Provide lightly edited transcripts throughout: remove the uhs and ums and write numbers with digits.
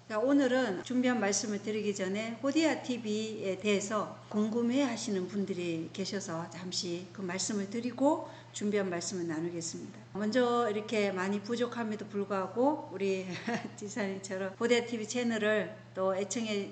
자, 오늘은 준비한 말씀을 드리기 전에 호디아 TV에 대해서 궁금해 하시는 분들이 계셔서 잠시 그 말씀을 드리고 준비한 말씀을 나누겠습니다. 먼저 이렇게 많이 부족함에도 불구하고 우리 지사님처럼 호디아 TV 채널을 또 애청해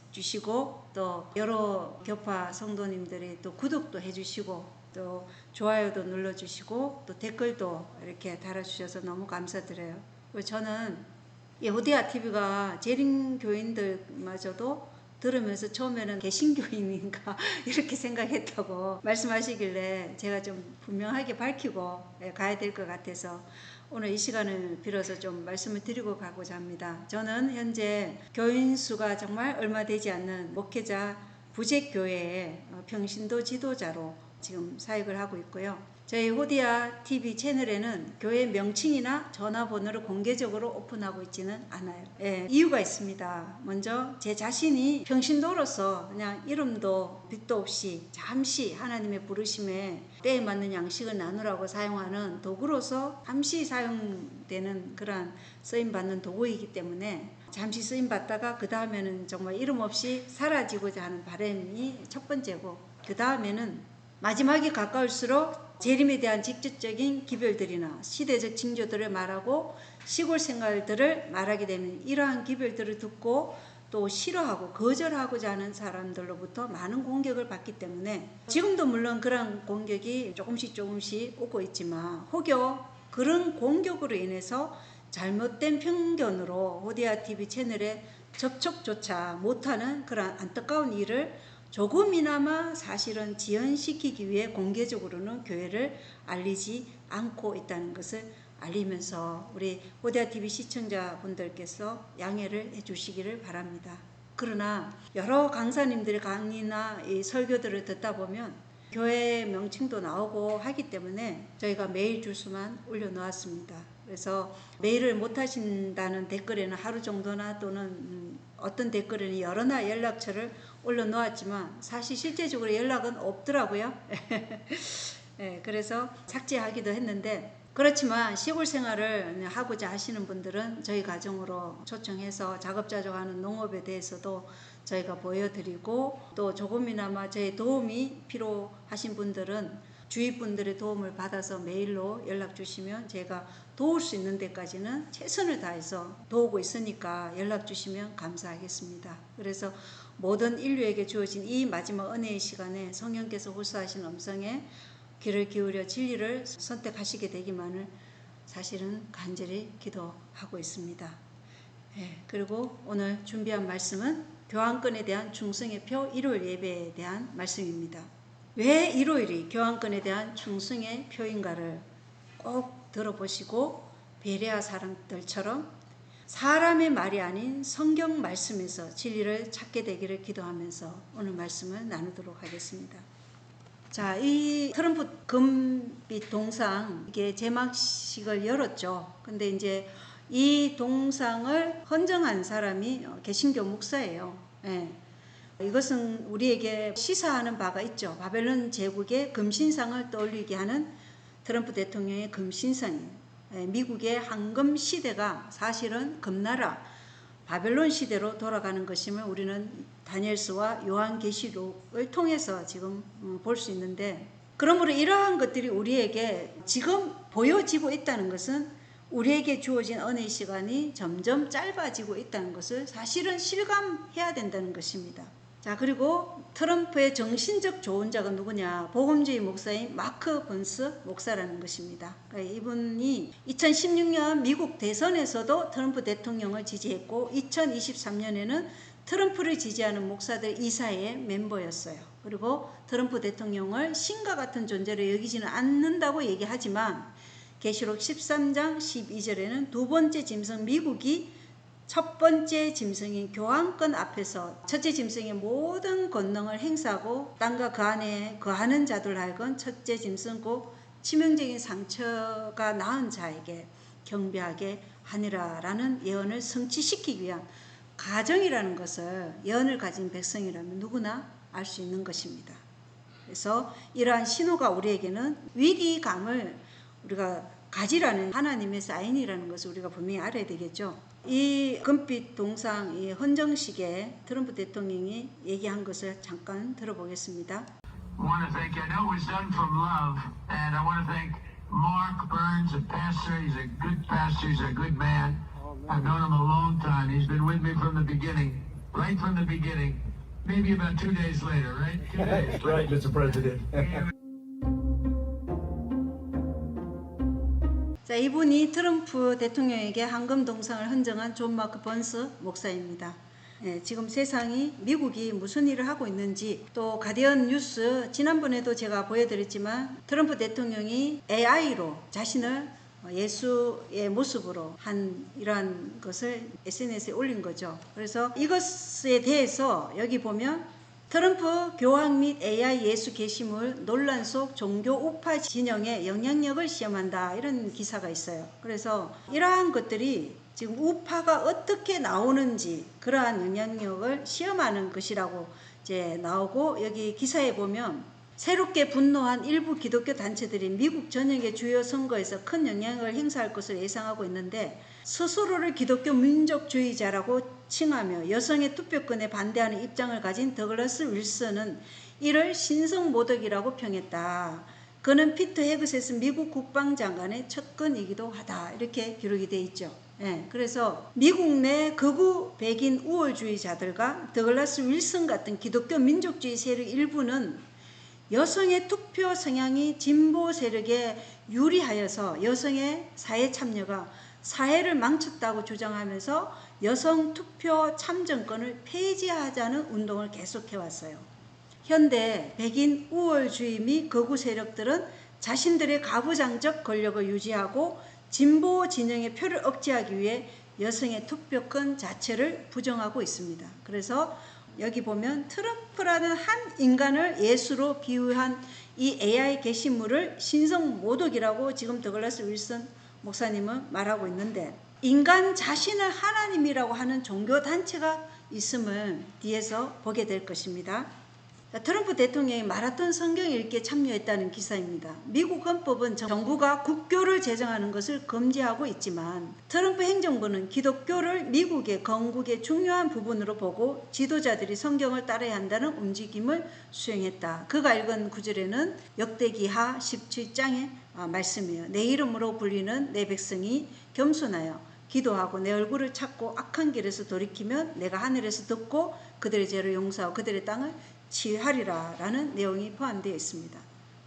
주시고 또 여러 교파 성도님들이 또 구독도 해주시고 또 좋아요도 눌러주시고 또 댓글도 이렇게 달아주셔서 너무 감사드려요. 저는 호디아 TV가 재림교인들마저도 들으면서 처음에는 개신교인인가 이렇게 생각했다고 말씀하시길래 제가 좀 분명하게 밝히고 가야 될 것 같아서 오늘 이 시간을 빌어서 좀 말씀을 드리고 가고자 합니다. 저는 현재 교인 수가 정말 얼마 되지 않는 목회자 부재교회의 평신도 지도자로 지금 사역을 하고 있고요. 저희 호디아 TV 채널에는 교회 명칭이나 전화번호를 공개적으로 오픈하고 있지는 않아요. 이유가 있습니다. 먼저 제 자신이 평신도로서 그냥 이름도 빛도 없이 잠시 하나님의 부르심에 때에 맞는 양식을 나누라고 사용하는 도구로서 잠시 사용되는 그러한 쓰임받는 도구이기 때문에 잠시 쓰임받다가 그 다음에는 정말 이름 없이 사라지고자 하는 바람이 첫 번째고, 그 다음에는 마지막이 가까울수록 재림에 대한 직접적인 기별들이나 시대적 징조들을 말하고 시골 생활들을 말하게 되면 이러한 기별들을 듣고 또 싫어하고 거절하고자 하는 사람들로부터 많은 공격을 받기 때문에 지금도 물론 그런 공격이 조금씩 오고 있지만 혹여 그런 공격으로 인해서 잘못된 편견으로 호디아 TV 채널에 접촉조차 못하는 그런 안타까운 일을 조금이나마 사실은 지연시키기 위해 공개적으로는 교회를 알리지 않고 있다는 것을 알리면서 우리 호디아 TV 시청자분들께서 양해를 해주시기를 바랍니다. 그러나 여러 강사님들의 강의나 이 설교들을 듣다 보면 교회 명칭도 나오고 하기 때문에 저희가 메일 주소만 올려놓았습니다. 그래서 메일을 못 하신다는 댓글에는 하루 정도나 또는 어떤 댓글에는 여러나 연락처를 올려놓았지만 사실 실제적으로 연락은 없더라고요. 그래서 삭제하기도 했는데, 그렇지만 시골 생활을 하고자 하시는 분들은 저희 가정으로 초청해서 자급자족하는 농업에 대해서도 저희가 보여드리고, 또 조금이나마 저희 도움이 필요하신 분들은 주위 분들의 도움을 받아서 메일로 연락 주시면 제가 도울 수 있는 데까지는 최선을 다해서 도우고 있으니까 연락 주시면 감사하겠습니다. 그래서 모든 인류에게 주어진 이 마지막 은혜의 시간에 성령께서 호소하신 음성에 귀를 기울여 진리를 선택하시게 되기만을 사실은 간절히 기도하고 있습니다. 그리고 오늘 준비한 말씀은 교환권에 대한 충성의 표 일요일 예배에 대한 말씀입니다. 왜 일요일이 교환권에 대한 충성의 표인가를 꼭 들어보시고 베레아 사람들처럼 사람의 말이 아닌 성경 말씀에서 진리를 찾게 되기를 기도하면서 오늘 말씀을 나누도록 하겠습니다. 자, 이 트럼프 금빛 동상, 이게 제막식을 열었죠. 근데 이제 이 동상을 헌정한 사람이 개신교 목사예요. 이것은 우리에게 시사하는 바가 있죠. 바벨론 제국의 금신상을 떠올리게 하는 트럼프 대통령의 금신상이에요. 미국의 황금 시대가 사실은 금나라 바벨론 시대로 돌아가는 것임을 우리는 다니엘서와 요한계시록을 통해서 지금 볼 수 있는데, 그러므로 이러한 것들이 우리에게 지금 보여지고 있다는 것은 우리에게 주어진 은혜의 시간이 점점 짧아지고 있다는 것을 사실은 실감해야 된다는 것입니다. 자, 그리고 트럼프의 정신적 조언자가 누구냐? 복음주의 목사인 마크 번스 목사라는 것입니다. 이분이 2016년 미국 대선에서도 트럼프 대통령을 지지했고 2023년에는 트럼프를 지지하는 목사들 이사회의 멤버였어요. 그리고 트럼프 대통령을 신과 같은 존재로 여기지는 않는다고 얘기하지만 계시록 13장 12절에는 두 번째 짐승 미국이 첫 번째 짐승인 교환권 앞에서 첫째 짐승의 모든 권능을 행사하고 땅과 그 안에 거하는 자들 하여금 첫째 짐승 곧 치명적인 상처가 나은 자에게 경배하게 하니라라는 예언을 성취시키기 위한 가정이라는 것을 예언을 가진 백성이라면 누구나 알 수 있는 것입니다. 그래서 이러한 신호가 우리에게는 위기감을 우리가 가지라는 하나님의 사인이라는 것을 우리가 분명히 알아야 되겠죠. 이 금빛 동상 이 헌정식에 트럼프 대통령이 얘기한 것을 잠깐 들어보겠습니다. I want to thank, I know it was done from love, and I want to thank Mark Burns, a pastor. He's a good pastor, he's a good man. I've known him a long time. He's been with me from the beginning, right from the beginning. Maybe about 2 days later, right? 2 days. Right, Mr. President. 자, 이분이 트럼프 대통령에게 황금 동상을 헌정한 존 마크 번스 목사입니다. 예, 지금 세상이 미국이 무슨 일을 하고 있는지 또 가디언 뉴스 지난번에도 제가 보여드렸지만 트럼프 대통령이 AI로 자신을 예수의 모습으로 한 이러한 것을 SNS에 올린 거죠. 그래서 이것에 대해서 여기 보면 트럼프 교황 및 AI 예수 게시물 논란 속 종교 우파 진영의 영향력을 시험한다 이런 기사가 있어요. 그래서 이러한 것들이 지금 우파가 어떻게 나오는지 그러한 영향력을 시험하는 것이라고 이제 나오고 여기 기사에 보면 새롭게 분노한 일부 기독교 단체들이 미국 전역의 주요 선거에서 큰 영향을 행사할 것을 예상하고 있는데 스스로를 기독교 민족주의자라고 칭하며 여성의 투표권에 반대하는 입장을 가진 더글라스 윌슨은 이를 신성모독이라고 평했다. 그는 피터 헤그세스 미국 국방장관의 측근이기도 하다. 이렇게 기록이 되어 있죠. 예, 그래서 미국 내 극우 백인 우월주의자들과 더글라스 윌슨 같은 기독교 민족주의 세력 일부는 여성의 투표 성향이 진보 세력에 유리하여서 여성의 사회 참여가 사회를 망쳤다고 주장하면서 여성 투표 참정권을 폐지하자는 운동을 계속해왔어요. 현대 백인 우월주의 및 극우 세력들은 자신들의 가부장적 권력을 유지하고 진보 진영의 표를 억제하기 위해 여성의 투표권 자체를 부정하고 있습니다. 그래서 여기 보면 트럼프라는 한 인간을 예수로 비유한 이 AI 게시물을 신성모독이라고 지금 더글라스 윌슨 목사님은 말하고 있는데 인간 자신을 하나님이라고 하는 종교단체가 있음을 뒤에서 보게 될 것입니다. 트럼프 대통령이 마라톤 성경 읽기에 참여했다는 기사입니다. 미국 헌법은 정부가 국교를 제정하는 것을 금지하고 있지만 트럼프 행정부는 기독교를 미국의 건국의 중요한 부분으로 보고 지도자들이 성경을 따라야 한다는 움직임을 수행했다. 그가 읽은 구절에는 역대기하 17장의 말씀이에요. 내 이름으로 불리는 내 백성이 겸손하여 기도하고 내 얼굴을 찾고 악한 길에서 돌이키면 내가 하늘에서 듣고 그들의 죄를 용서하고 그들의 땅을 치유하리라 라는 내용이 포함되어 있습니다.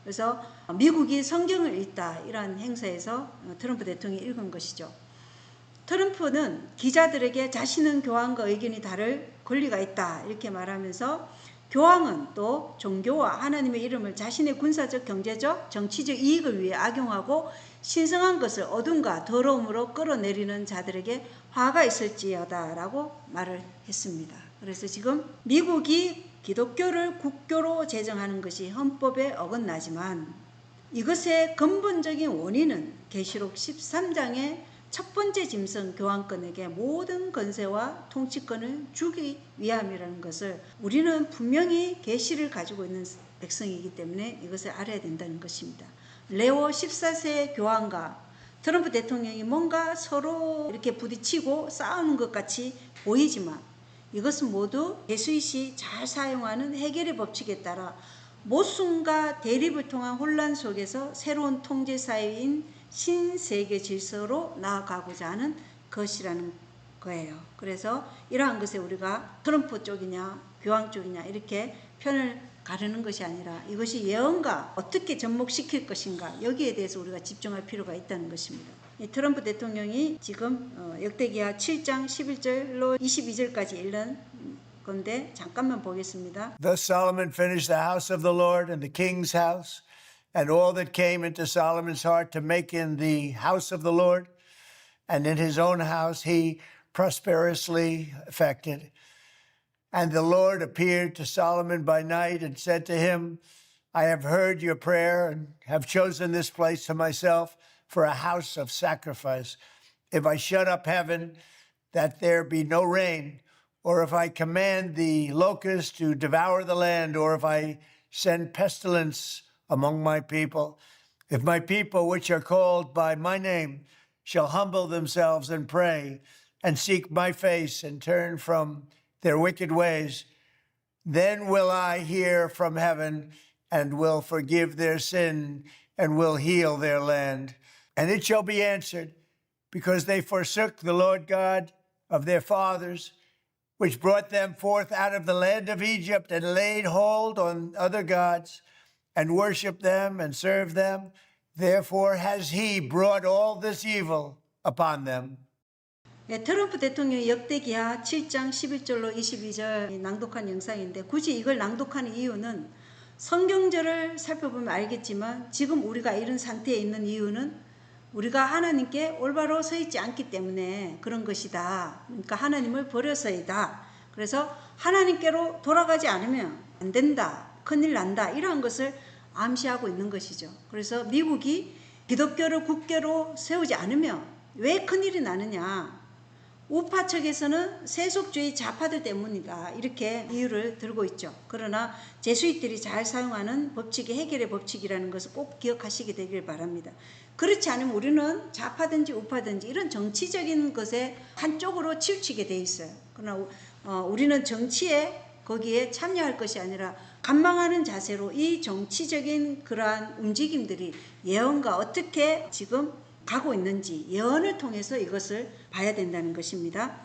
그래서 미국이 성경을 읽다 이러한 행사에서 트럼프 대통령이 읽은 것이죠. 트럼프는 기자들에게 자신은 교황과 의견이 다를 권리가 있다 이렇게 말하면서 교황은 또 종교와 하나님의 이름을 자신의 군사적, 경제적, 정치적 이익을 위해 악용하고 신성한 것을 어둠과 더러움으로 끌어내리는 자들에게 화가 있을지어다 라고 말을 했습니다. 그래서 지금 미국이 기독교를 국교로 제정하는 것이 헌법에 어긋나지만 이것의 근본적인 원인은 계시록 13장의 첫 번째 짐승 교황권에게 모든 권세와 통치권을 주기 위함이라는 것을 우리는 분명히 계시를 가지고 있는 백성이기 때문에 이것을 알아야 된다는 것입니다. 레오 14세 교황과 트럼프 대통령이 뭔가 서로 이렇게 부딪히고 싸우는 것 같이 보이지만 이것은 모두 예수이시 잘 사용하는 해결의 법칙에 따라 모순과 대립을 통한 혼란 속에서 새로운 통제 사회인 신세계 질서로 나아가고자 하는 것이라는 거예요. 그래서 이러한 것에 우리가 트럼프 쪽이냐 교황 쪽이냐 이렇게 편을 가르는 것이 아니라 이것이 예언과 어떻게 접목시킬 것인가 여기에 대해서 우리가 집중할 필요가 있다는 것입니다. 트럼프 대통령이 지금 역대기하 7장 11절로 22절까지 읽는 건데 잠깐만 보겠습니다. Thus Solomon finished the house of the Lord and the king's house and all that came into Solomon's heart to make in the house of the Lord and in his own house he prosperously effected. And the Lord appeared to Solomon by night and said to him, I have heard your prayer and have chosen this place to myself for a house of sacrifice. If I shut up heaven, that there be no rain, or if I command the locusts to devour the land, or if I send pestilence among my people, If my people, which are called by my name, shall humble themselves and pray and seek my face and turn from their wicked ways, then will I hear from heaven and will forgive their sin and will heal their land. And it shall be answered, because they forsook the Lord God of their fathers, which brought them forth out of the land of Egypt, and laid hold on other gods, and worshiped them and served them. Therefore has he brought all this evil upon them. 예, 트럼프 대통령 역대기하 7장 11절로 22절 낭독한 영상인데 굳이 이걸 낭독하는 이유는 성경절을 살펴보면 알겠지만 지금 우리가 이런 상태에 있는 이유는 우리가 하나님께 올바로 서 있지 않기 때문에 그런 것이다. 그러니까 하나님을 버려서이다. 그래서 하나님께로 돌아가지 않으면 안 된다. 큰일 난다. 이러한 것을 암시하고 있는 것이죠. 그래서 미국이 기독교를 국교로 세우지 않으면 왜 큰일이 나느냐. 우파 측에서는 세속주의 좌파들 때문이다. 이렇게 이유를 들고 있죠. 그러나 제수잇들이 잘 사용하는 법칙이 해결의 법칙이라는 것을 꼭 기억하시게 되길 바랍니다. 그렇지 않으면 우리는 좌파든지 우파든지 이런 정치적인 것에 한쪽으로 치우치게 돼 있어요. 그러나 우리는 정치에 거기에 참여할 것이 아니라 간망하는 자세로 이 정치적인 그러한 움직임들이 예언과 어떻게 지금 가고 있는지 예언을 통해서 이것을 봐야 된다는 것입니다.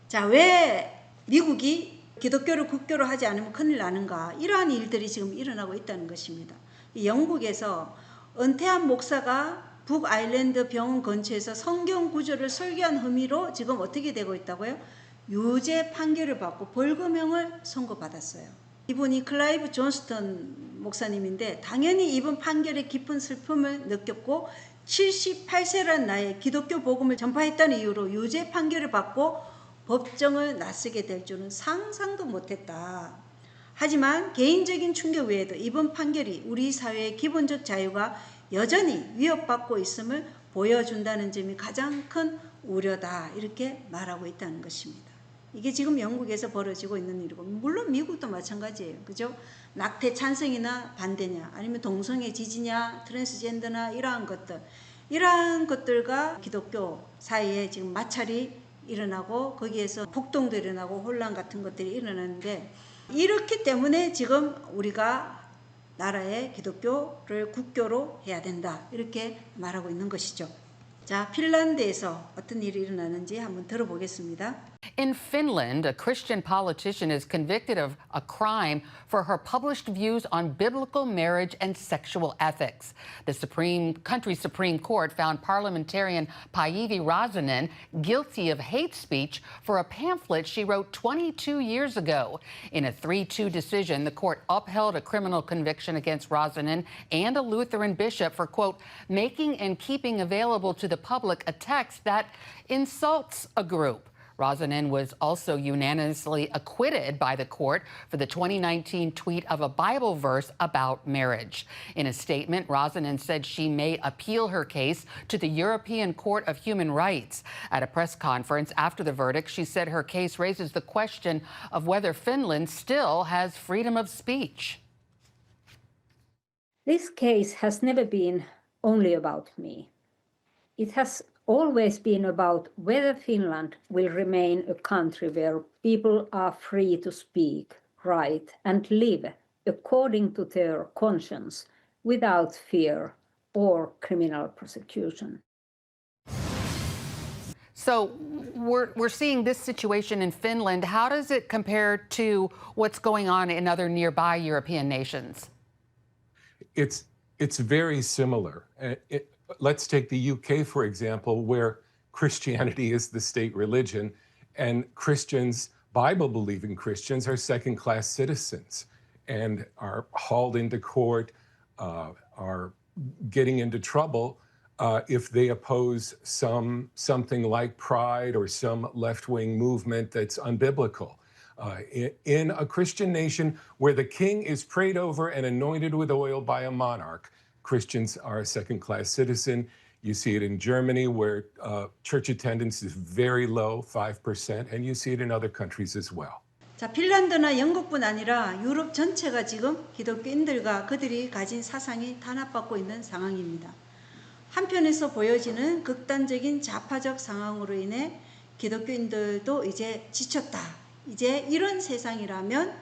자, 왜 미국이 기독교를 국교로 하지 않으면 큰일 나는가? 이러한 일들이 지금 일어나고 있다는 것입니다. 영국에서 은퇴한 목사가 북아일랜드 병원 근처에서 성경 구절을 설교한 혐의로 지금 어떻게 되고 있다고요? 유죄 판결을 받고 벌금형을 선고받았어요. 이분이 클라이브 존스턴 목사님인데 당연히 이번 판결에 깊은 슬픔을 느꼈고 78세라는 나이에 기독교 복음을 전파했다는 이유로 유죄 판결을 받고 법정을 나서게 될 줄은 상상도 못했다. 하지만 개인적인 충격 외에도 이번 판결이 우리 사회의 기본적 자유가 여전히 위협받고 있음을 보여준다는 점이 가장 큰 우려다. 이렇게 말하고 있다는 것입니다. 이게 지금 영국에서 벌어지고 있는 일이고 물론 미국도 마찬가지예요. 그죠? 낙태 찬성이나 반대냐 아니면 동성애 지지냐 트랜스젠더나 이러한 것들과 기독교 사이에 지금 마찰이 일어나고 거기에서 폭동도 일어나고 혼란 같은 것들이 일어나는데 이렇기 때문에 지금 우리가 나라의 기독교를 국교로 해야 된다. 이렇게 말하고 있는 것이죠. 자, 핀란드에서 어떤 일이 일어나는지 한번 들어보겠습니다. In Finland, a Christian politician is convicted of a crime for her published views on biblical marriage and sexual ethics. The country's Supreme Court found parliamentarian Päivi Räsänen guilty of hate speech for a pamphlet she wrote 22 years ago. In a 3-2 decision, the court upheld a criminal conviction against Räsänen and a Lutheran bishop for, quote, making and keeping available to the public a text that insults a group. Räsänen was also unanimously acquitted by the court for the 2019 tweet of a Bible verse about marriage. In a statement, Räsänen said she may appeal her case to the European Court of Human Rights. At a press conference after the verdict, she said her case raises the question of whether Finland still has freedom of speech. This case has never been only about me. It has always been about whether Finland will remain a country where people are free to speak, write, and live according to their conscience without fear or criminal prosecution. So we're seeing this situation in Finland. How does it compare to what's going on in other nearby European nations? It's very similar. Let's take the UK, for example, where Christianity is the state religion, and Christians, Bible-believing Christians, are second-class citizens and are hauled into court, are getting into trouble if they oppose something like Pride or some left-wing movement that's unbiblical. In a Christian nation where the king is prayed over and anointed with oil by a monarch, Christians are a second-class citizen. You see it in Germany, where church attendance is very low, 5%, and you see it in other countries as well. 자, 핀란드나 영국뿐 아니라 유럽 전체가 지금 기독교인들과 그들이 가진 사상이 탄압받고 있는 상황입니다. 한편에서 보여지는 극단적인 좌파적 상황으로 인해 기독교인들도 이제 지쳤다. 이제 이런 세상이라면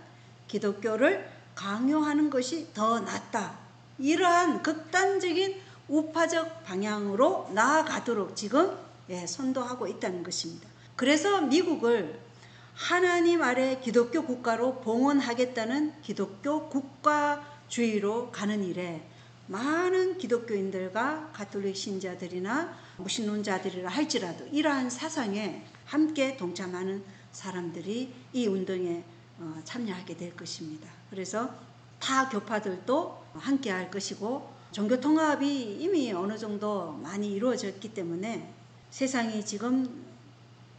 기독교를 강요하는 것이 더 낫다. 이러한 극단적인 우파적 방향으로 나아가도록 지금 선도하고 있다는 것입니다. 그래서 미국을 하나님 아래 기독교 국가로 봉헌하겠다는 기독교 국가주의로 가는 일에 많은 기독교인들과 가톨릭 신자들이나 무신론자들이라 할지라도 이러한 사상에 함께 동참하는 사람들이 이 운동에 참여하게 될 것입니다. 그래서 타 교파들도 함께 할 것이고 종교 통합이 이미 어느 정도 많이 이루어졌기 때문에 세상이 지금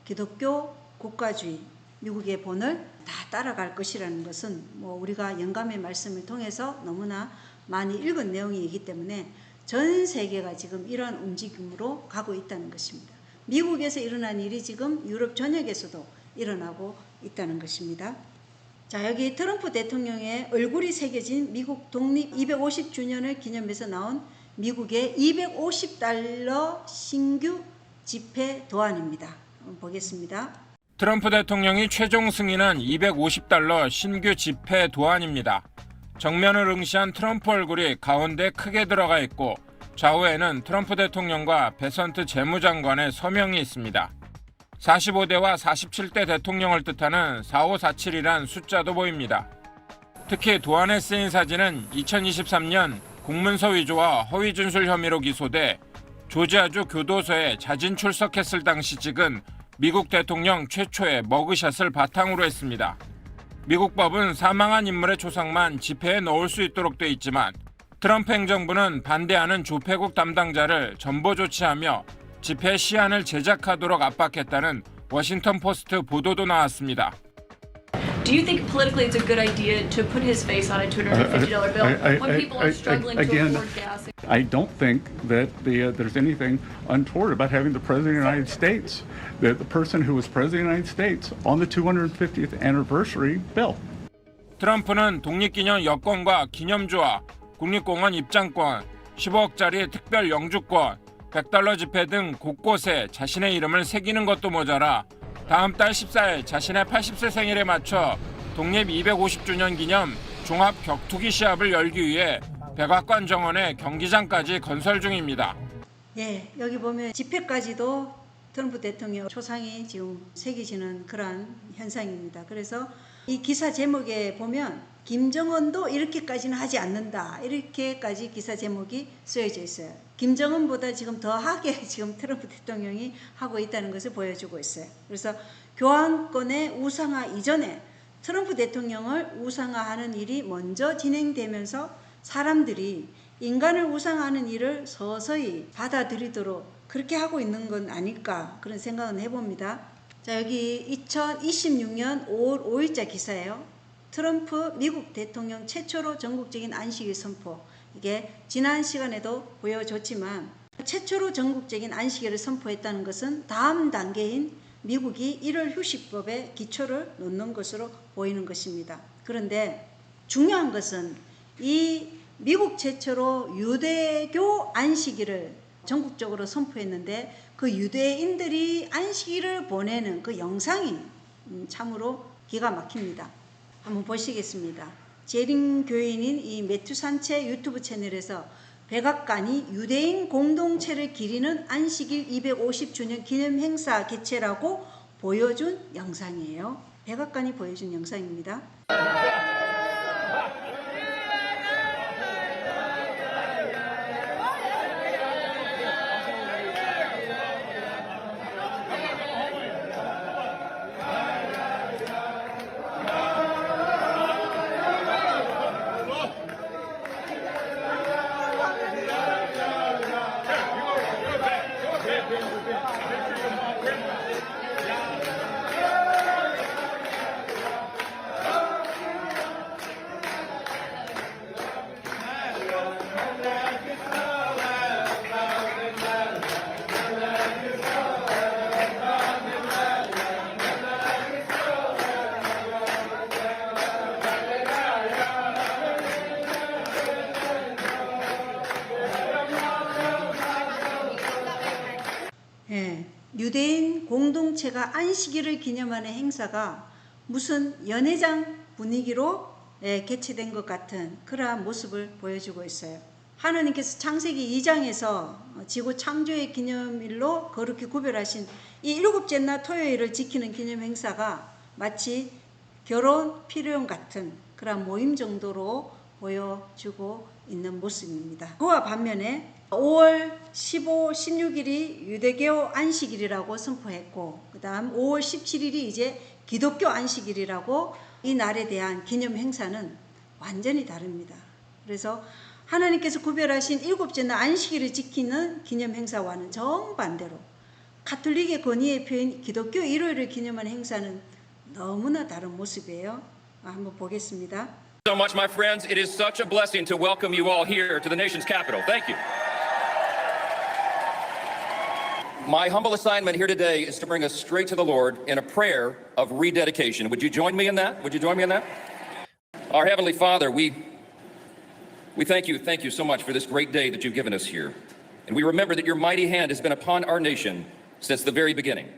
기독교 국가주의 미국의 본을 다 따라갈 것이라는 것은 우리가 영감의 말씀을 통해서 너무나 많이 읽은 내용이기 때문에 전 세계가 지금 이러한 움직임으로 가고 있다는 것입니다. 미국에서 일어난 일이 지금 유럽 전역에서도 일어나고 있다는 것입니다. 자, 여기 트럼프 대통령의 얼굴이 새겨진 미국 독립 250주년을 기념해서 나온 미국의 $250 신규 지폐 도안입니다. 보겠습니다. 트럼프 대통령이 최종 승인한 $250 신규 지폐 도안입니다. 정면을 응시한 트럼프 얼굴이 가운데 크게 들어가 있고 좌우에는 트럼프 대통령과 베선트 재무장관의 서명이 있습니다. 45대와 47대 대통령을 뜻하는 4547이란 숫자도 보입니다. 특히 도안에 쓰인 사진은 2023년 공문서 위조와 허위 준술 혐의로 기소돼 조지아주 교도소에 자진 출석했을 당시 찍은 미국 대통령 최초의 머그샷을 바탕으로 했습니다. 미국 법은 사망한 인물의 초상만 지폐에 넣을 수 있도록 돼 있지만 트럼프 행정부는 반대하는 조폐국 담당자를 전보 조치하며 지폐 시안을 제작하도록 압박했다는 워싱턴 포스트 보도도 나왔습니다. Do you think politically it's a good idea to put his face on a $250 bill when people are struggling to afford gas? I don't think that there's anything untoward about having the President of the United States, the person who was President of the United States, on the 250th anniversary bill. 트럼프는 독립기념 여권과 기념주와 국립공원 입장권, 15억짜리 특별 영주권, $100 지폐 등 곳곳에 자신의 이름을 새기는 것도 모자라 다음 달 14일 자신의 80세 생일에 맞춰 독립 250주년 기념 종합 격투기 시합을 열기 위해 백악관 정원에 경기장까지 건설 중입니다. 예, 여기 보면 지폐까지도 트럼프 대통령 초상이 지금 새겨지는 그러한 현상입니다. 그래서 이 기사 제목에 보면 김정은도 이렇게까지는 하지 않는다. 이렇게까지 기사 제목이 쓰여져 있어요. 김정은보다 지금 더하게 지금 트럼프 대통령이 하고 있다는 것을 보여주고 있어요. 그래서 교황권의 우상화 이전에 트럼프 대통령을 우상화하는 일이 먼저 진행되면서 사람들이 인간을 우상화하는 일을 서서히 받아들이도록 그렇게 하고 있는 건 아닐까 그런 생각은 해봅니다. 자, 여기 2026년 5월 5일자 기사예요. 트럼프 미국 대통령 최초로 전국적인 안식일 선포. 이게 지난 시간에도 보여줬지만 최초로 전국적인 안식일을 선포했다는 것은 다음 단계인 미국이 1월 휴식법에 기초를 놓는 것으로 보이는 것입니다. 그런데 중요한 것은 이 미국 최초로 유대교 안식일을 전국적으로 선포했는데 그 유대인들이 안식일을 보내는 그 영상이 참으로 기가 막힙니다. 한번 보시겠습니다. 재림 교인인 이 매튜 산체 유튜브 채널에서 백악관이 유대인 공동체를 기리는 안식일 250주년 기념 행사 개최라고 보여준 영상이에요. 백악관이 보여준 영상입니다. 예, 유대인 공동체가 안식일을 기념하는 행사가 무슨 연회장 분위기로 개최된 것 같은 그러한 모습을 보여주고 있어요. 하나님께서 창세기 2장에서 지구 창조의 기념일로 거룩히 구별하신 이 일곱째 날 토요일을 지키는 기념 행사가 마치 결혼 필요형 같은 그런 모임 정도로 보여주고 있는 모습입니다. 그와 반면에 5월 15, 16일이 유대교 안식일이라고 선포했고 그 다음 5월 17일이 이제 기독교 안식일이라고 이 날에 대한 기념 행사는 완전히 다릅니다. 그래서 하나님께서 구별하신 일곱째 날 안식일을 지키는 기념 행사와는 정반대로 가톨릭의 권위의 표인 기독교 일요일을 기념하는 행사는 너무나 다른 모습이에요. 한번 보겠습니다. So much, my friends. It is such a blessing to welcome you all here to the nation's capital. Thank you. My humble assignment here today is to bring us straight to the Lord in a prayer of rededication. Would you join me in that? Would you join me in that? Our Heavenly Father, we thank you so much for this great day that you've given us here. And we remember that your mighty hand has been upon our nation since the very beginning.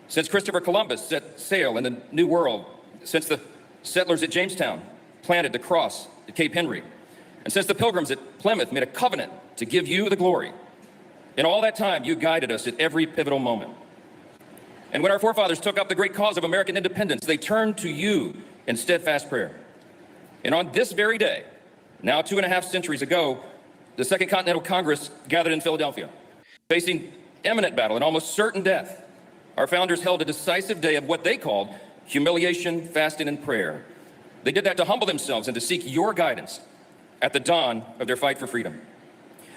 Since Christopher Columbus set sail in the New World, since the settlers at Jamestown planted the cross at Cape Henry, and since the pilgrims at Plymouth made a covenant to give you the glory. In all that time, you guided us at every pivotal moment. And when our forefathers took up the great cause of American independence, they turned to you in steadfast prayer. And on this very day, now 2.5 centuries ago, the Second Continental Congress gathered in Philadelphia. Facing imminent battle and almost certain death, our founders held a decisive day of what they called humiliation, fasting, and prayer. They did that to humble themselves and to seek your guidance at the dawn of their fight for freedom.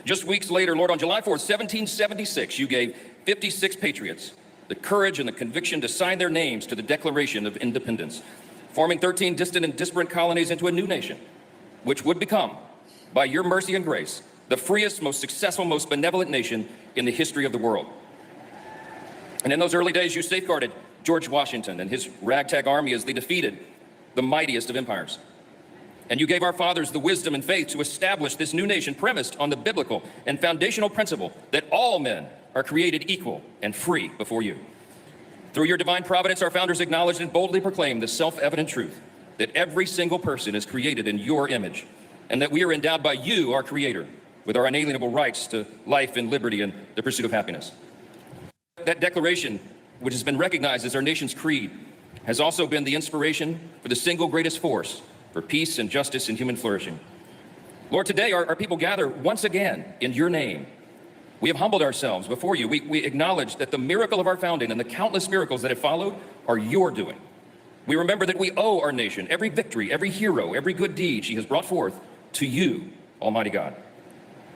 Just weeks later, Lord, on July 4th, 1776, you gave 56 patriots the courage and the conviction to sign their names to the Declaration of Independence, forming 13 distant and disparate colonies into a new nation, which would become, by your mercy and grace, the freest, most successful, most benevolent nation in the history of the world. And in those early days, you safeguarded George Washington and his ragtag army as they defeated the mightiest of empires. And you gave our fathers the wisdom and faith to establish this new nation premised on the biblical and foundational principle that all men are created equal and free before you. Through your divine providence, our founders acknowledged and boldly proclaimed the self-evident truth that every single person is created in your image, and that we are endowed by you, our Creator, with our unalienable rights to life and liberty and the pursuit of happiness. That declaration, which has been recognized as our nation's creed, has also been the inspiration for the single greatest force for peace and justice and human flourishing. Lord, today our people gather once again in your name. We have humbled ourselves before you. We acknowledge that the miracle of our founding and the countless miracles that have followed are your doing. We remember that we owe our nation every victory, every hero, every good deed she has brought forth to you, Almighty God.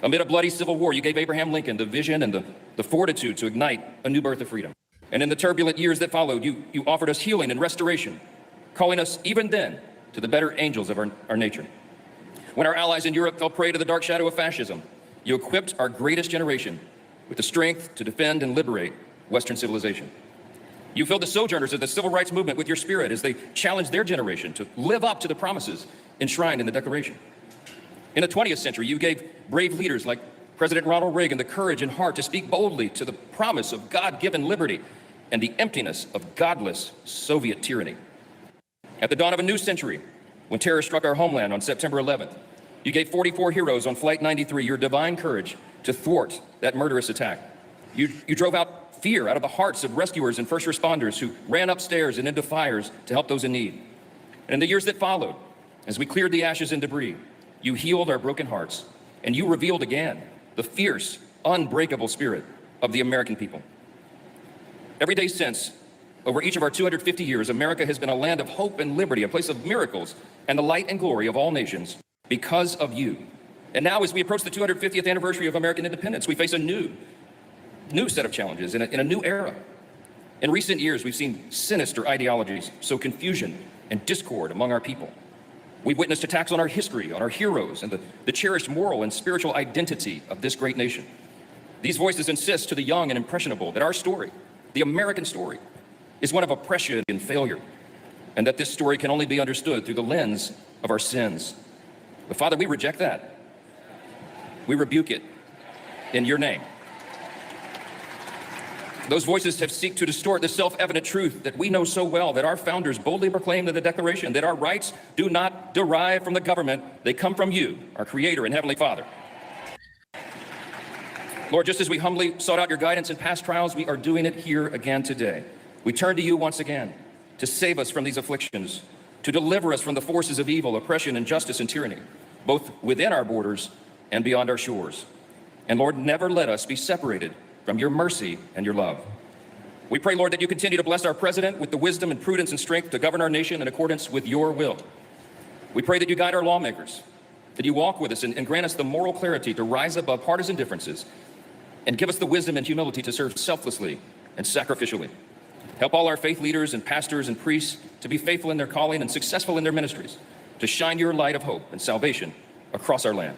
Amid a bloody civil war, you gave Abraham Lincoln the vision and the fortitude to ignite a new birth of freedom. And in the turbulent years that followed, you offered us healing and restoration, calling us even then to the better angels of our nature. When our allies in Europe fell prey to the dark shadow of fascism, you equipped our greatest generation with the strength to defend and liberate Western civilization. You filled the sojourners of the civil rights movement with your spirit as they challenged their generation to live up to the promises enshrined in the Declaration. In the 20th century, you gave brave leaders like President Ronald Reagan the courage and heart to speak boldly to the promise of God-given liberty and the emptiness of godless Soviet tyranny. At the dawn of a new century, when terror struck our homeland on September 11th, you gave 44 heroes on Flight 93 your divine courage to thwart that murderous attack. You drove out fear out of the hearts of rescuers and first responders who ran upstairs and into fires to help those in need. And in the years that followed, as we cleared the ashes and debris, you healed our broken hearts, and you revealed again the fierce, unbreakable spirit of the American people. Every day since, over each of our 250 years, America has been a land of hope and liberty, a place of miracles and the light and glory of all nations because of you. And now, as we approach the 250th anniversary of American independence, we face a new set of challenges in a new era. In recent years, we've seen sinister ideologies sow confusion and discord among our people. We've witnessed attacks on our history, on our heroes, and the cherished moral and spiritual identity of this great nation. These voices insist to the young and impressionable that our story, the American story, is one of oppression and failure, and that this story can only be understood through the lens of our sins. But Father, we reject that. We rebuke it in your name. Those voices have sought to distort the self-evident truth that we know so well, that our founders boldly proclaimed in the Declaration, that our rights do not derive from the government, they come from you, our Creator and Heavenly Father. Lord, just as we humbly sought out your guidance in past trials, we are doing it here again today. We turn to you once again to save us from these afflictions, to deliver us from the forces of evil, oppression, injustice, and tyranny, both within our borders and beyond our shores. And Lord, never let us be separated from your mercy and your love. We pray, Lord, that you continue to bless our president with the wisdom and prudence and strength to govern our nation in accordance with your will. We pray that you guide our lawmakers, that you walk with us and grant us the moral clarity to rise above partisan differences, and give us the wisdom and humility to serve selflessly and sacrificially. Help all our faith leaders and pastors and priests to be faithful in their calling and successful in their ministries, to shine your light of hope and salvation across our land.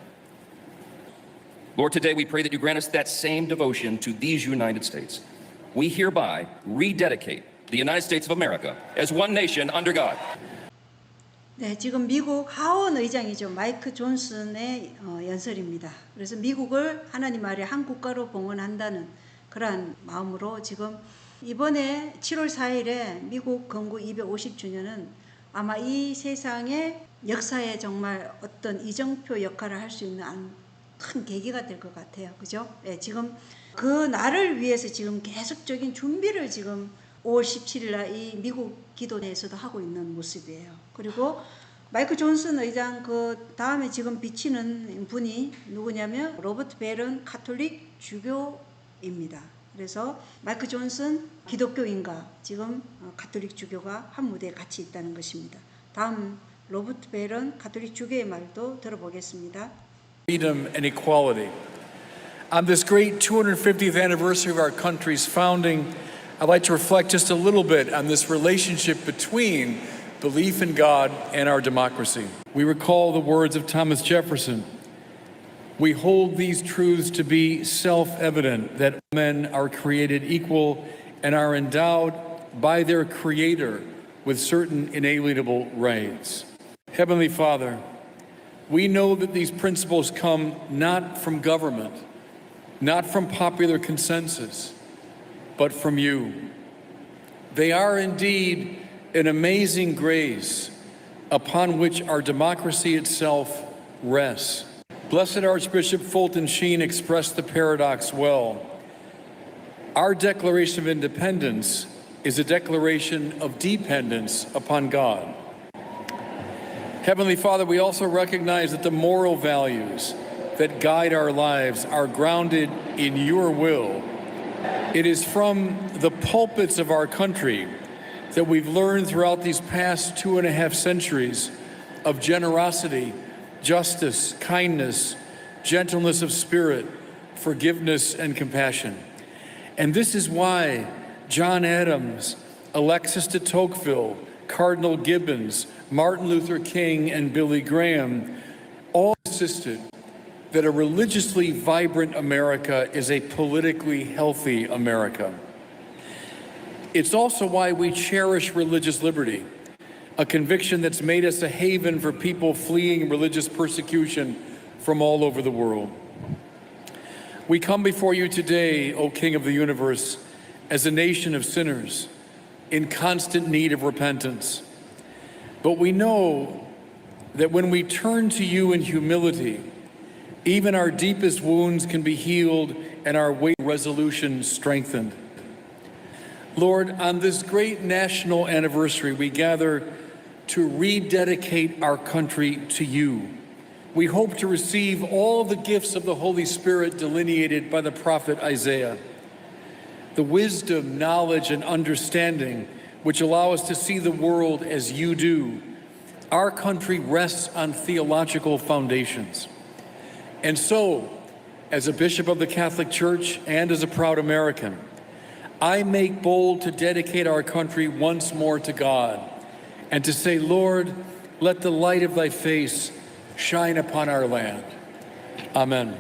Lord, today we pray that you grant us that same devotion to these United States. We hereby rededicate the United States of America as one nation under God. 네, 지금 미국 하원 의장이죠. 마이크 존슨의 연설입니다. 그래서 미국을 하나님 아래 한 국가로 봉헌한다는 그러한 마음으로 지금 이번에 7월 4일에 미국 건국 250주년은 아마 이 세상의 역사에 정말 어떤 이정표 역할을 할 수 있는 큰 계기가 될 것 같아요. 그죠? 네, 지금 그 날을 위해서 지금 계속적인 준비를 지금 5월 17일 날 이 미국 기도회에서도 하고 있는 모습이에요. 그리고 마이크 존슨 의장 그 다음에 지금 비치는 분이 누구냐면 로버트 베런 가톨릭 주교입니다. 그래서 마이크 존슨 기독교인과 지금 가톨릭 주교가 한 무대에 같이 있다는 것입니다. 다음 로버트 베런 가톨릭 주교의 말도 들어보겠습니다. Freedom and equality. On this great 250th anniversary of our country's founding, I'd like to reflect just a little bit on this relationship between belief in God and our democracy. We recall the words of Thomas Jefferson. We hold these truths to be self-evident, that men are created equal and are endowed by their Creator with certain inalienable rights. Heavenly Father, we know that these principles come not from government, not from popular consensus, but from you. They are indeed an amazing grace upon which our democracy itself rests. Blessed Archbishop Fulton Sheen expressed the paradox well. Our Declaration of Independence is a declaration of dependence upon God. Heavenly Father, we also recognize that the moral values that guide our lives are grounded in your will. It is from the pulpits of our country that we've learned throughout these past 2.5 centuries of generosity, justice, kindness, gentleness of spirit, forgiveness, and compassion. And this is why John Adams, Alexis de Tocqueville, Cardinal Gibbons, Martin Luther King, and Billy Graham all insisted that a religiously vibrant America is a politically healthy America. It's also why we cherish religious liberty, a conviction that's made us a haven for people fleeing religious persecution from all over the world. We come before you today, O King of the universe, as a nation of sinners in constant need of repentance. But we know that when we turn to you in humility, even our deepest wounds can be healed and our weight resolution strengthened. Lord, on this great national anniversary, we gather to rededicate our country to you. We hope to receive all the gifts of the Holy Spirit delineated by the prophet Isaiah. The wisdom, knowledge, and understanding which allow us to see the world as you do. Our country rests on theological foundations. And so, as a bishop of the Catholic Church and as a proud American, I make bold to dedicate our country once more to God and to say, Lord, let the light of thy face shine upon our land. Amen.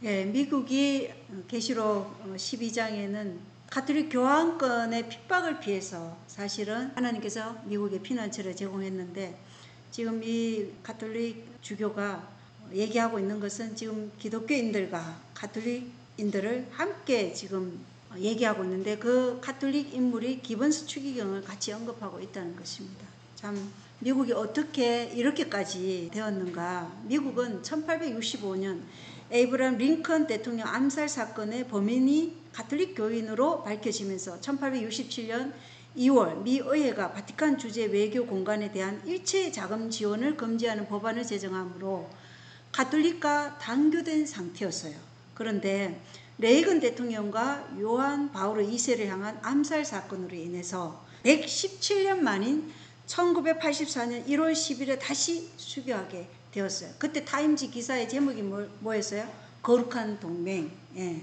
예, 미국이 계시록 12장에는 가톨릭 교황권의 핍박을 피해서 사실은 하나님께서 미국에 피난처를 제공했는데 지금 이 가톨릭 주교가 얘기하고 있는 것은 지금 기독교인들과 가톨릭인들을 함께 지금 얘기하고 있는데 그 가톨릭 인물이 기본스 추기경을 같이 언급하고 있다는 것입니다. 참 미국이 어떻게 이렇게까지 되었는가. 미국은 1865년 에이브람 링컨 대통령 암살 사건의 범인이 가톨릭 교인으로 밝혀지면서 1867년 2월 미 의회가 바티칸 주재 외교 공간에 대한 일체 자금 지원을 금지하는 법안을 제정하므로 가톨릭과 단교된 상태였어요. 그런데 레이건 대통령과 요한 바오로 2세를 향한 암살 사건으로 인해서 117년 만인 1984년 1월 10일에 다시 수교하게 되었어요. 그때 타임지 기사의 제목이 뭐였어요? 거룩한 동맹. 예.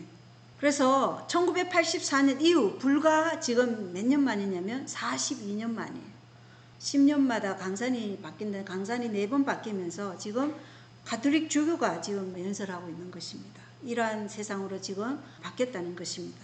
그래서 1984년 이후 불과 지금 몇 년 만이냐면 42년 만이에요. 10년마다 강산이 바뀐다. 강산이 4번 바뀌면서 지금 가톨릭 주교가 지금 연설하고 있는 것입니다. 이러한 세상으로 지금 바뀌었다는 것입니다.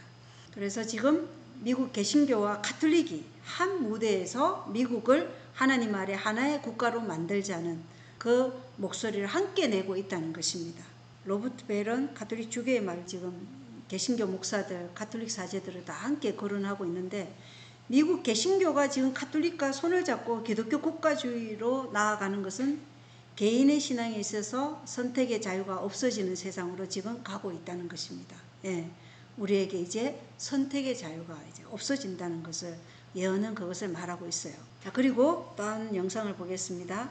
그래서 지금 미국 개신교와 가톨릭이 한 무대에서 미국을 하나님 아래 하나의 국가로 만들자는 그 목소리를 함께 내고 있다는 것입니다. 로버트 벨은 가톨릭 주교의 말을 지금 개신교 목사들, 가톨릭 사제들을 다 함께 거론하고 있는데 미국 개신교가 지금 가톨릭과 손을 잡고 기독교 국가주의로 나아가는 것은 개인의 신앙에 있어서 선택의 자유가 없어지는 세상으로 지금 가고 있다는 것입니다. 예, 우리에게 이제 선택의 자유가 이제 없어진다는 것을 예언은 그것을 말하고 있어요. 자, 그리고 다음 영상을 보겠습니다.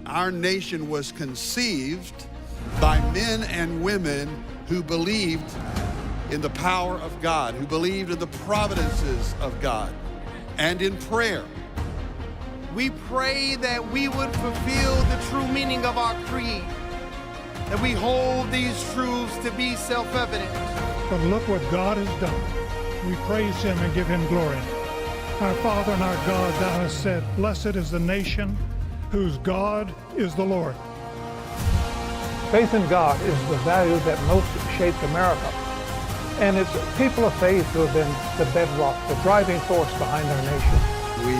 Our nation was conceived by men and women who believed in the power of God, who believed in the providences of God, and in prayer. We pray that we would fulfill the true meaning of our creed, that we hold these truths to be self-evident. But look what God has done. We praise him and give him glory. Our Father and our God, thou hast said, blessed is the nation whose God is the Lord. Faith in God is the value that most shaped America. And it's people of faith who have been the bedrock, the driving force behind our nation. We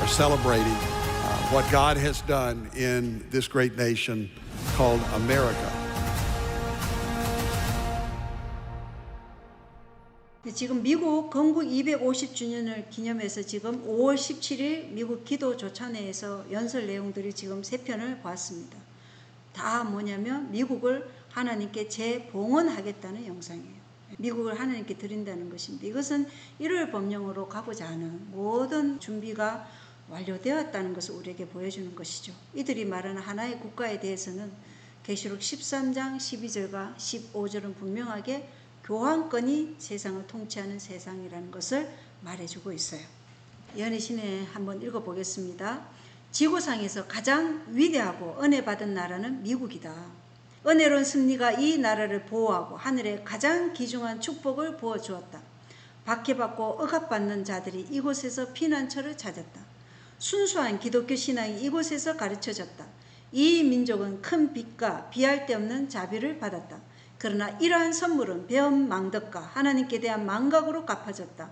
are celebrating what God has done in this great nation called America. 지금 미국 건국 250주년을 기념해서 지금 5월 17일 미국 기도조찬회에서 연설 내용들이 지금 3편을 보았습니다. 다 뭐냐면 미국을 하나님께 재봉헌하겠다는 영상이에요. 미국을 하나님께 드린다는 것입니다. 이것은 1월 법령으로 가고자 하는 모든 준비가 완료되었다는 것을 우리에게 보여주는 것이죠. 이들이 말하는 하나의 국가에 대해서는 계시록 13장 12절과 15절은 분명하게 교황권이 세상을 통치하는 세상이라는 것을 말해주고 있어요. 예언의 신에 한번 읽어보겠습니다. 지구상에서 가장 위대하고 은혜 받은 나라는 미국이다. 은혜로운 승리가 이 나라를 보호하고 하늘에 가장 귀중한 축복을 부어주었다. 박해받고 억압받는 자들이 이곳에서 피난처를 찾았다. 순수한 기독교 신앙이 이곳에서 가르쳐졌다. 이 민족은 큰 빚과 비할 데 없는 자비를 받았다. 그러나 이러한 선물은 배은망덕과 하나님께 대한 망각으로 갚아졌다.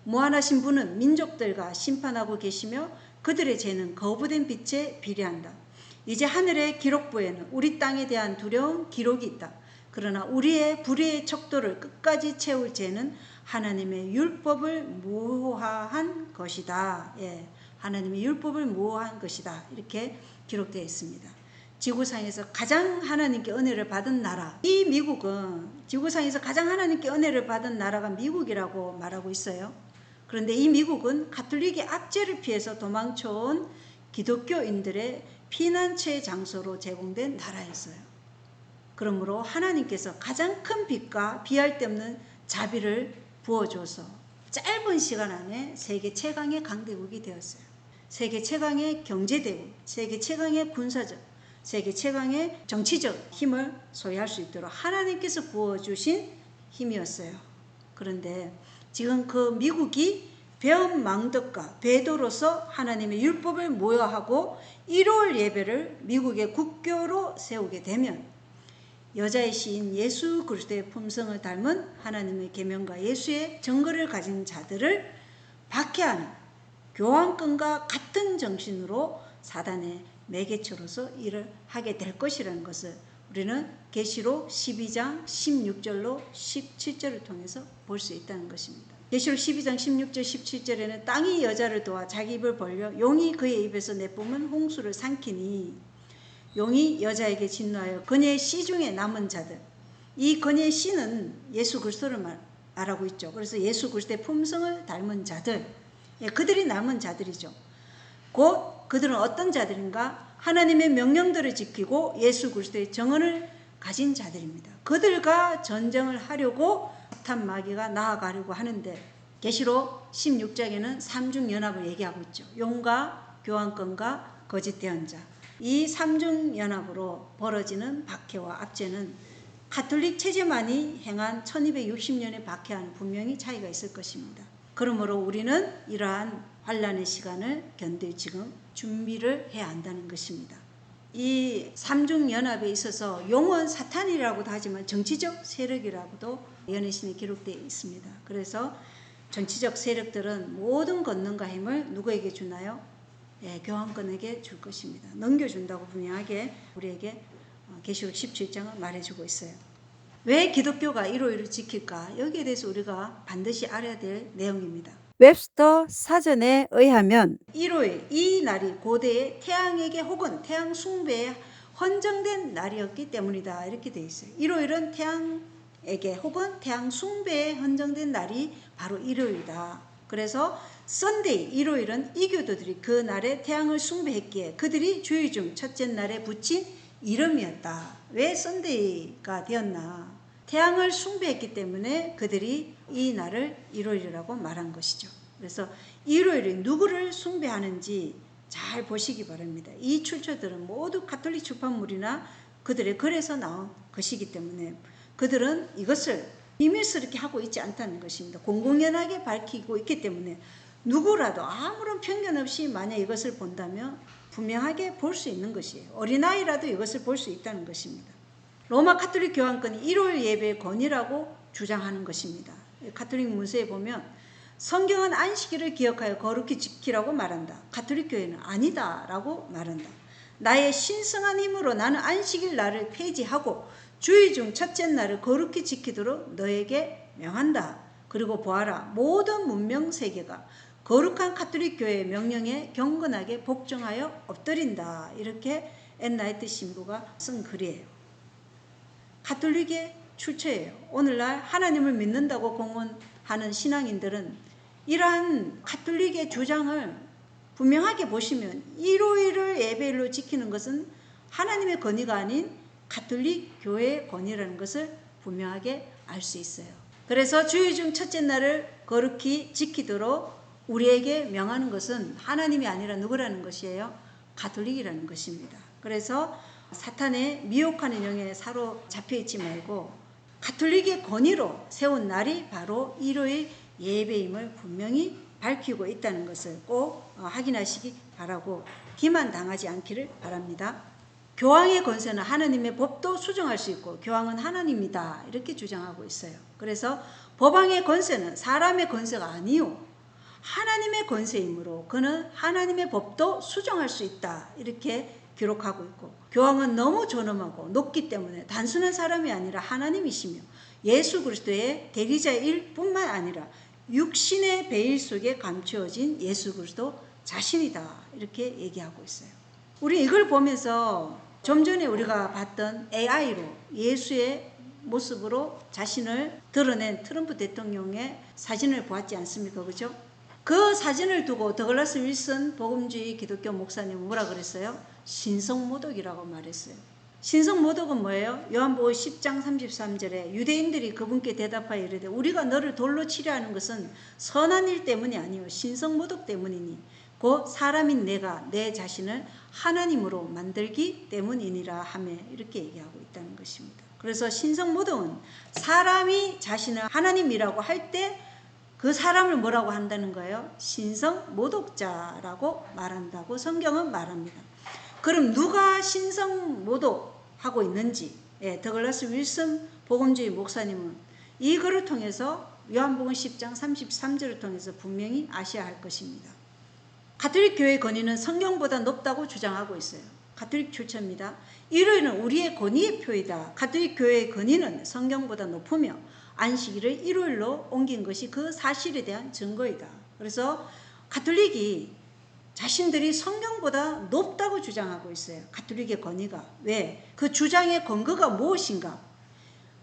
무한하신 분은 민족들과 심판하고 계시며 그들의 죄는 거부된 빛에 비례한다. 이제 하늘의 기록부에는 우리 땅에 대한 두려운 기록이 있다. 그러나 우리의 불의의 척도를 끝까지 채울 죄는 하나님의 율법을 모호한 것이다. 예, 하나님의 율법을 모호한 것이다. 이렇게 기록되어 있습니다. 지구상에서 가장 하나님께 은혜를 받은 나라, 이 미국은 지구상에서 가장 하나님께 은혜를 받은 나라가 미국이라고 말하고 있어요. 그런데 이 미국은 가톨릭의 압제를 피해서 도망쳐온 기독교인들의 피난처의 장소로 제공된 나라였어요. 그러므로 하나님께서 가장 큰 빚과 비할 데 없는 자비를 부어줘서 짧은 시간 안에 세계 최강의 강대국이 되었어요. 세계 최강의 경제대국, 세계 최강의 군사적, 세계 최강의 정치적 힘을 소유할 수 있도록 하나님께서 부어주신 힘이었어요. 그런데 지금 그 미국이 배은망덕과 배도로서 하나님의 율법을 모여하고 1월 예배를 미국의 국교로 세우게 되면 여자의 시인 예수 그리스도의 품성을 닮은 하나님의 계명과 예수의 증거를 가진 자들을 박해하는 교환권과 같은 정신으로 사단의 매개체로서 일을 하게 될 것이라는 것을 우리는 계시록 12장 16절로 17절을 통해서 볼 수 있다는 것입니다. 계시록 12장 16절 17절에는 땅이 여자를 도와 자기 입을 벌려 용이 그의 입에서 내뿜은 홍수를 삼키니 용이 여자에게 진노하여 그녀의 씨 중에 남은 자들, 이 그녀의 씨는 예수 그리스도를 말하고 있죠. 그래서 예수 그리스도의 품성을 닮은 자들, 그들이 남은 자들이죠. 곧 그들은 어떤 자들인가? 하나님의 명령들을 지키고 예수 그리스도의 정언을 가진 자들입니다. 그들과 전쟁을 하려고 사탄 마귀가 나아가려고 하는데 계시록 16장에는 삼중연합을 얘기하고 있죠. 용과 교환권과 거짓 대언자. 이 삼중연합으로 벌어지는 박해와 압제는 가톨릭 체제만이 행한 1260년의 박해와는 분명히 차이가 있을 것입니다. 그러므로 우리는 이러한 환란의 시간을 견딜 지금 준비를 해야 한다는 것입니다. 이 삼중연합에 있어서 용은 사탄이라고도 하지만 정치적 세력이라고도 예언의 기록되어 있습니다. 그래서 정치적 세력들은 모든 권능과 힘을 누구에게 주나요? 교환권에게 줄 것입니다. 넘겨준다고 분명하게 우리에게 계시록 17장은 말해주고 있어요. 왜 기독교가 일요일을 지킬까? 여기에 대해서 우리가 반드시 알아야 될 내용입니다. 웹스터 사전에 의하면 일요일, 이 날이 고대의 태양에게 혹은 태양 숭배에 헌정된 날이었기 때문이다. 이렇게 되어 있어요. 일요일은 태양에게 혹은 태양 숭배에 헌정된 날이 바로 일요일이다. 그래서 썬데이, 일요일은 이교도들이 그 날에 태양을 숭배했기에 그들이 주의 중 첫째 날에 붙인 이름이었다. 왜 썬데이가 되었나? 태양을 숭배했기 때문에 그들이 이 날을 일요일이라고 말한 것이죠. 그래서 일요일이 누구를 숭배하는지 잘 보시기 바랍니다. 이 출처들은 모두 가톨릭 출판물이나 그들의 글에서 나온 것이기 때문에 그들은 이것을 비밀스럽게 하고 있지 않다는 것입니다. 공공연하게 밝히고 있기 때문에 누구라도 아무런 편견 없이 만약 이것을 본다면 분명하게 볼 수 있는 것이에요. 어린아이라도 이것을 볼 수 있다는 것입니다. 로마 가톨릭 교환권이 일요일 예배의 권위라고 주장하는 것입니다. 가톨릭 문서에 보면 성경은 안식일을 기억하여 거룩히 지키라고 말한다. 가톨릭 교회는 아니다라고 말한다. 나의 신성한 힘으로 나는 안식일 날을 폐지하고 주의 중 첫째 날을 거룩히 지키도록 너에게 명한다. 그리고 보아라, 모든 문명 세계가 거룩한 가톨릭 교회의 명령에 경건하게 복종하여 엎드린다. 이렇게 앤나이트 신부가 쓴 글이에요. 가톨릭의 출처예요. 오늘날 하나님을 믿는다고 공언하는 신앙인들은 이러한 가톨릭의 주장을 분명하게 보시면 일요일을 예배일로 지키는 것은 하나님의 권위가 아닌 가톨릭 교회의 권위라는 것을 분명하게 알 수 있어요. 그래서 주의 중 첫째 날을 거룩히 지키도록 우리에게 명하는 것은 하나님이 아니라 누구라는 것이에요? 가톨릭이라는 것입니다. 그래서 사탄의 미혹하는 영에 사로잡혀 있지 말고 가톨릭의 권위로 세운 날이 바로 일요일 예배임을 분명히 밝히고 있다는 것을 꼭 확인하시기 바라고 기만 당하지 않기를 바랍니다. 교황의 권세는 하나님의 법도 수정할 수 있고 교황은 하나님이다 이렇게 주장하고 있어요. 그래서 법왕의 권세는 사람의 권세가 아니요 하나님의 권세이므로 그는 하나님의 법도 수정할 수 있다 이렇게 기록하고 있고 교황은 너무 존엄하고 높기 때문에 단순한 사람이 아니라 하나님이시며 예수 그리스도의 대리자일 뿐만 아니라 육신의 베일 속에 감추어진 예수 그리스도 자신이다 이렇게 얘기하고 있어요. 우리 이걸 보면서 좀 전에 우리가 봤던 AI로 예수의 모습으로 자신을 드러낸 트럼프 대통령의 사진을 보았지 않습니까? 그죠? 그 사진을 두고 더글라스 윌슨 복음주의 기독교 목사님은 뭐라 그랬어요? 신성모독이라고 말했어요. 신성모독은 뭐예요? 요한복음 10장 33절에 유대인들이 그분께 대답하여 이르되 우리가 너를 돌로 치려 하는 것은 선한 일 때문이 아니요 신성모독 때문이니 곧 사람인 내가 내 자신을 하나님으로 만들기 때문이니라 하며 이렇게 얘기하고 있다는 것입니다. 그래서 신성모독은 사람이 자신을 하나님이라고 할 때 그 사람을 뭐라고 한다는 거예요? 신성모독자라고 말한다고 성경은 말합니다. 그럼 누가 신성모독하고 있는지 더글라스 윌슨 복음주의 목사님은 이 글을 통해서 요한복음 10장 33절을 통해서 분명히 아셔야 할 것입니다. 가톨릭 교회의 권위는 성경보다 높다고 주장하고 있어요. 가톨릭 출처입니다. 일요일은 우리의 권위의 표이다. 가톨릭 교회의 권위는 성경보다 높으며 안식일을 일요일로 옮긴 것이 그 사실에 대한 증거이다. 그래서 가톨릭이 자신들이 성경보다 높다고 주장하고 있어요. 가톨릭의 권위가. 왜? 그 주장의 근거가 무엇인가?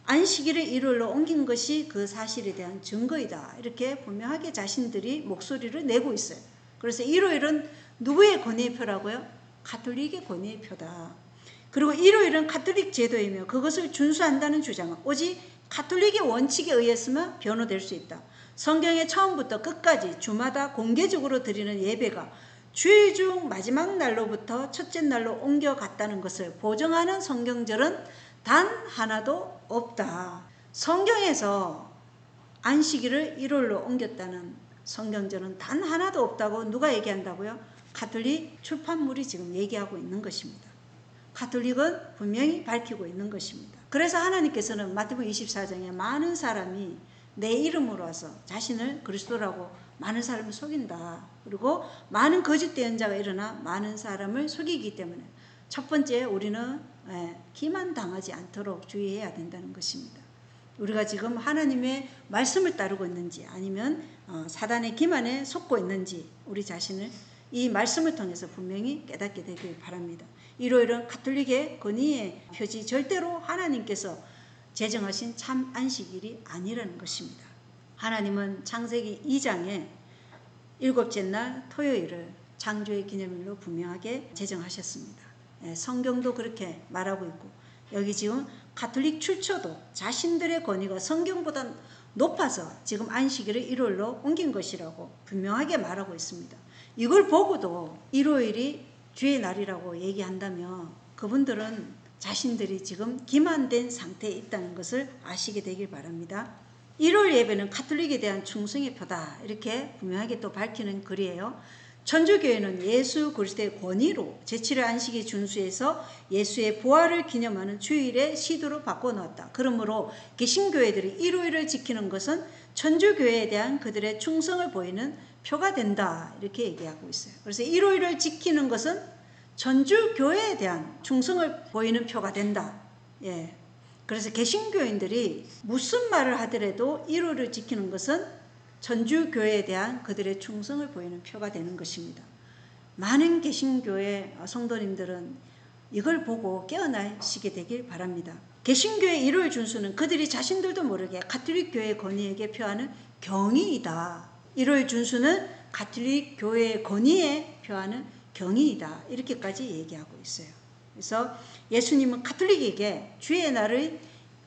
안식일을 일요일로 옮긴 것이 그 사실에 대한 증거이다. 이렇게 분명하게 자신들이 목소리를 내고 있어요. 그래서 일요일은 누구의 권위의 표라고요? 가톨릭의 권위의 표다. 그리고 일요일은 가톨릭 제도이며 그것을 준수한다는 주장은 오직 가톨릭의 원칙에 의했으면 변호될 수 있다. 성경의 처음부터 끝까지 주마다 공개적으로 드리는 예배가 주일 중 마지막 날로부터 첫째 날로 옮겨갔다는 것을 보정하는 성경절은 단 하나도 없다. 성경에서 안식일을 일요일로 옮겼다는 성경절은 단 하나도 없다고 누가 얘기한다고요? 가톨릭 출판물이 지금 얘기하고 있는 것입니다. 가톨릭은 분명히 밝히고 있는 것입니다. 그래서 하나님께서는 마태복음 24장에 많은 사람이 내 이름으로 와서 자신을 그리스도라고 많은 사람을 속인다. 그리고 많은 거짓 대언자가 일어나 많은 사람을 속이기 때문에 첫 번째 우리는 기만당하지 않도록 주의해야 된다는 것입니다. 우리가 지금 하나님의 말씀을 따르고 있는지 아니면 사단의 기만에 속고 있는지 우리 자신을 이 말씀을 통해서 분명히 깨닫게 되길 바랍니다. 일요일은 가톨릭의 권위의 표지 절대로 하나님께서 제정하신 참 안식일이 아니라는 것입니다. 하나님은 창세기 2장에 일곱째 날 토요일을 창조의 기념일로 분명하게 제정하셨습니다. 성경도 그렇게 말하고 있고 여기 지금 가톨릭 출처도 자신들의 권위가 성경보다 높아서 지금 안식일을 일요일로 옮긴 것이라고 분명하게 말하고 있습니다. 이걸 보고도 일요일이 주의 날이라고 얘기한다면 그분들은 자신들이 지금 기만된 상태에 있다는 것을 아시게 되길 바랍니다. 일요일 예배는 가톨릭에 대한 충성의 표다. 이렇게 분명하게 또 밝히는 글이에요. 천주교회는 예수 그리스도의 권위로 제7일 안식일 준수해서 예수의 부활을 기념하는 주일의 시도로 바꿔놓았다. 그러므로 개신교회들이 일요일을 지키는 것은 천주교회에 대한 그들의 충성을 보이는 표가 된다. 이렇게 얘기하고 있어요. 그래서 일요일을 지키는 것은 천주교회에 대한 충성을 보이는 표가 된다. 예. 그래서 개신교인들이 무슨 말을 하더라도 일요일을 지키는 것은 천주교회에 대한 그들의 충성을 보이는 표가 되는 것입니다. 많은 개신교회 성도님들은 이걸 보고 깨어나시게 되길 바랍니다. 개신교회 일요일 준수는 그들이 자신들도 모르게 가톨릭 교회의 권위에게 표하는 경의이다. 일요일 준수는 가톨릭 교회의 권위에 표하는 경의이다. 이렇게까지 얘기하고 있어요. 그래서 예수님은 가톨릭에게 주의 날의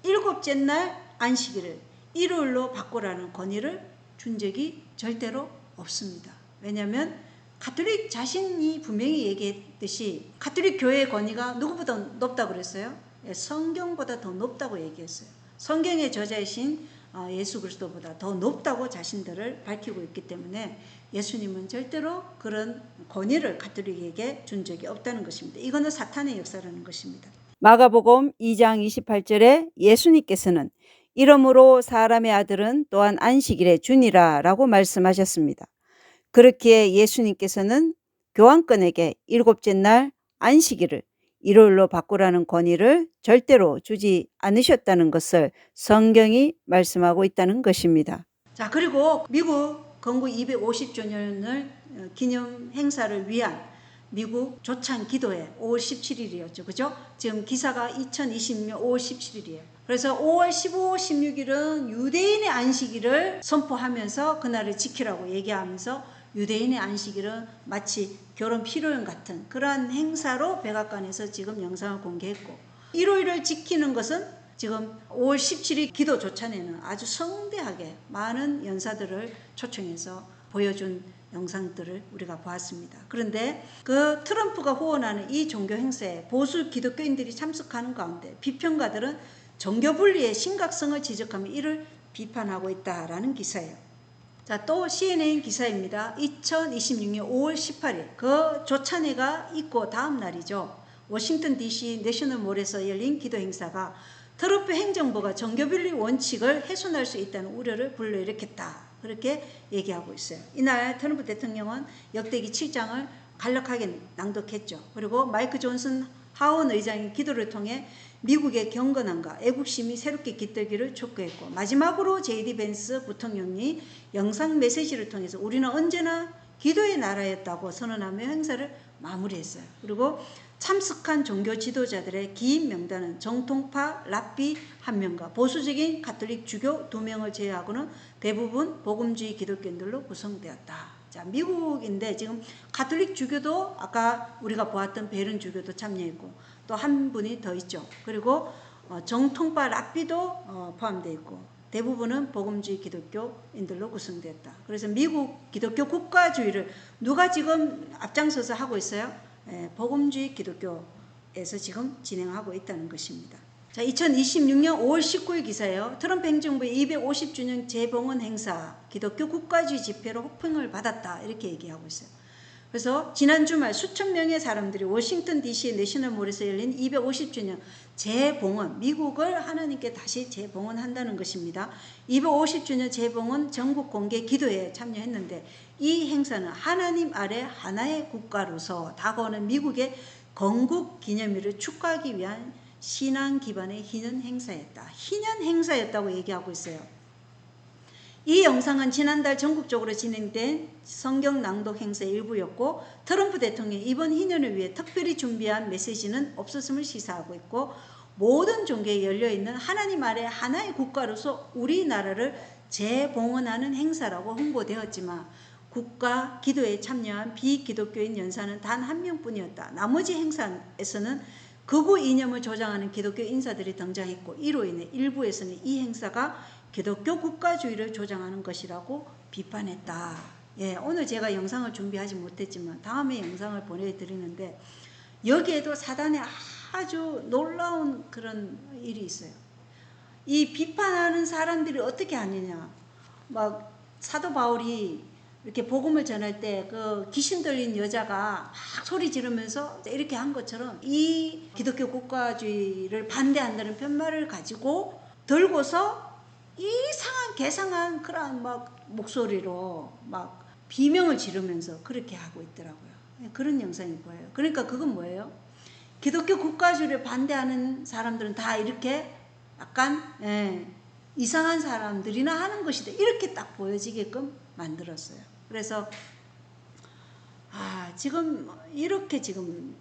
일곱째 날 안식일을 일요일로 바꾸라는 권위를 준 적이 절대로 없습니다. 왜냐하면 가톨릭 자신이 분명히 얘기했듯이 가톨릭 교회의 권위가 누구보다 높다고 그랬어요? 성경보다 더 높다고 얘기했어요. 성경의 저자이신 예수 그리스도보다 더 높다고 자신들을 밝히고 있기 때문에 예수님은 절대로 그런 권위를 가톨릭에게 준 적이 없다는 것입니다. 이거는 사탄의 역사라는 것입니다. 마가복음 2장 28절에 예수님께서는 이러므로 사람의 아들은 또한 안식일의 주니라 라고 말씀하셨습니다. 그렇기에 예수님께서는 교황권에게 일곱째 날 안식일을 일요일로 바꾸라는 권위를 절대로 주지 않으셨다는 것을 성경이 말씀하고 있다는 것입니다. 자, 그리고 미국 건국 250주년을 기념 행사를 위한 미국 조찬 기도회 5월 17일이었죠. 그죠? 지금 기사가 2020년 5월 17일이에요. 그래서 5월 15, 16일은 유대인의 안식일을 선포하면서 그날을 지키라고 얘기하면서 유대인의 안식일은 마치 결혼 피로연 같은 그러한 행사로 백악관에서 지금 영상을 공개했고 일요일을 지키는 것은 지금 5월 17일 기도 조찬에는 아주 성대하게 많은 연사들을 초청해서 보여준 영상들을 우리가 보았습니다. 그런데 그 트럼프가 후원하는 이 종교 행사에 보수 기독교인들이 참석하는 가운데 비평가들은 종교 분리의 심각성을 지적하며 이를 비판하고 있다라는 기사예요. 자, 또 CNN 기사입니다. 2026년 5월 18일 그 조찬회가 있고 다음 날이죠. 워싱턴 DC 내셔널몰에서 열린 기도 행사가 트럼프 행정부가 종교 분리 원칙을 훼손할 수 있다는 우려를 불러일으켰다. 그렇게 얘기하고 있어요. 이날 트럼프 대통령은 역대기 7장을 간략하게 낭독했죠. 그리고 마이크 존슨 하원 의장이 기도를 통해 미국의 경건함과 애국심이 새롭게 깃들기를 촉구했고, 마지막으로 J.D. 벤스 부통령이 영상 메시지를 통해서 우리는 언제나 기도의 나라였다고 선언하며 행사를 마무리했어요. 그리고 참석한 종교 지도자들의 긴 명단은 정통파 랍비 1명과 보수적인 가톨릭 주교 2명을 제외하고는 대부분 복음주의 기독교인들로 구성되었다. 자, 미국인데 지금 가톨릭 주교도 아까 우리가 보았던 베른 주교도 참여했고 또 한 분이 더 있죠. 그리고 정통파 랍비도 포함되어 있고 대부분은 복음주의 기독교인들로 구성되었다. 그래서 미국 기독교 국가주의를 누가 지금 앞장서서 하고 있어요? 복음주의 기독교에서 지금 진행하고 있다는 것입니다. 자, 2026년 5월 19일 기사예요. 트럼프 행정부의 250주년 재봉헌 행사 기독교 국가주의 집회로 호평을 받았다, 이렇게 얘기하고 있어요. 그래서 지난 주말 수천 명의 사람들이 워싱턴 DC의 내셔널몰에서 열린 250주년 재봉헌, 미국을 하나님께 다시 재봉헌한다는 것입니다. 250주년 재봉헌 전국 공개 기도회에 참여했는데 이 행사는 하나님 아래 하나의 국가로서 다가오는 미국의 건국 기념일을 축하하기 위한 신앙 기반의 희년 행사였다. 희년 행사였다고 얘기하고 있어요. 이 영상은 지난달 전국적으로 진행된 성경 낭독 행사의 일부였고 트럼프 대통령이 이번 희년을 위해 특별히 준비한 메시지는 없었음을 시사하고 있고 모든 종교에 열려있는 하나님 아래 하나의 국가로서 우리나라를 재봉헌하는 행사라고 홍보되었지만 국가 기도에 참여한 비기독교인 연사는 단 1명뿐이었다. 나머지 행사에서는 극우 이념을 조장하는 기독교 인사들이 등장했고 이로 인해 일부에서는 이 행사가 기독교 국가주의를 조장하는 것이라고 비판했다. 예, 오늘 제가 영상을 준비하지 못했지만 다음에 영상을 보내드리는데 여기에도 사단의 아주 놀라운 그런 일이 있어요. 이 비판하는 사람들이 어떻게 하느냐. 막 사도 바울이 이렇게 복음을 전할 때 그 귀신 들린 여자가 막 소리 지르면서 이렇게 한 것처럼 이 기독교 국가주의를 반대한다는 편말을 가지고 들고서 이상한 개상한 그런 막 목소리로 막 비명을 지르면서 그렇게 하고 있더라고요. 그런 영상이 보여요. 그러니까 그건 뭐예요? 기독교 국가주의를 반대하는 사람들은 다 이렇게 약간 이상한 사람들이나 하는 것이다. 이렇게 딱 보여지게끔 만들었어요. 그래서 지금 이렇게 지금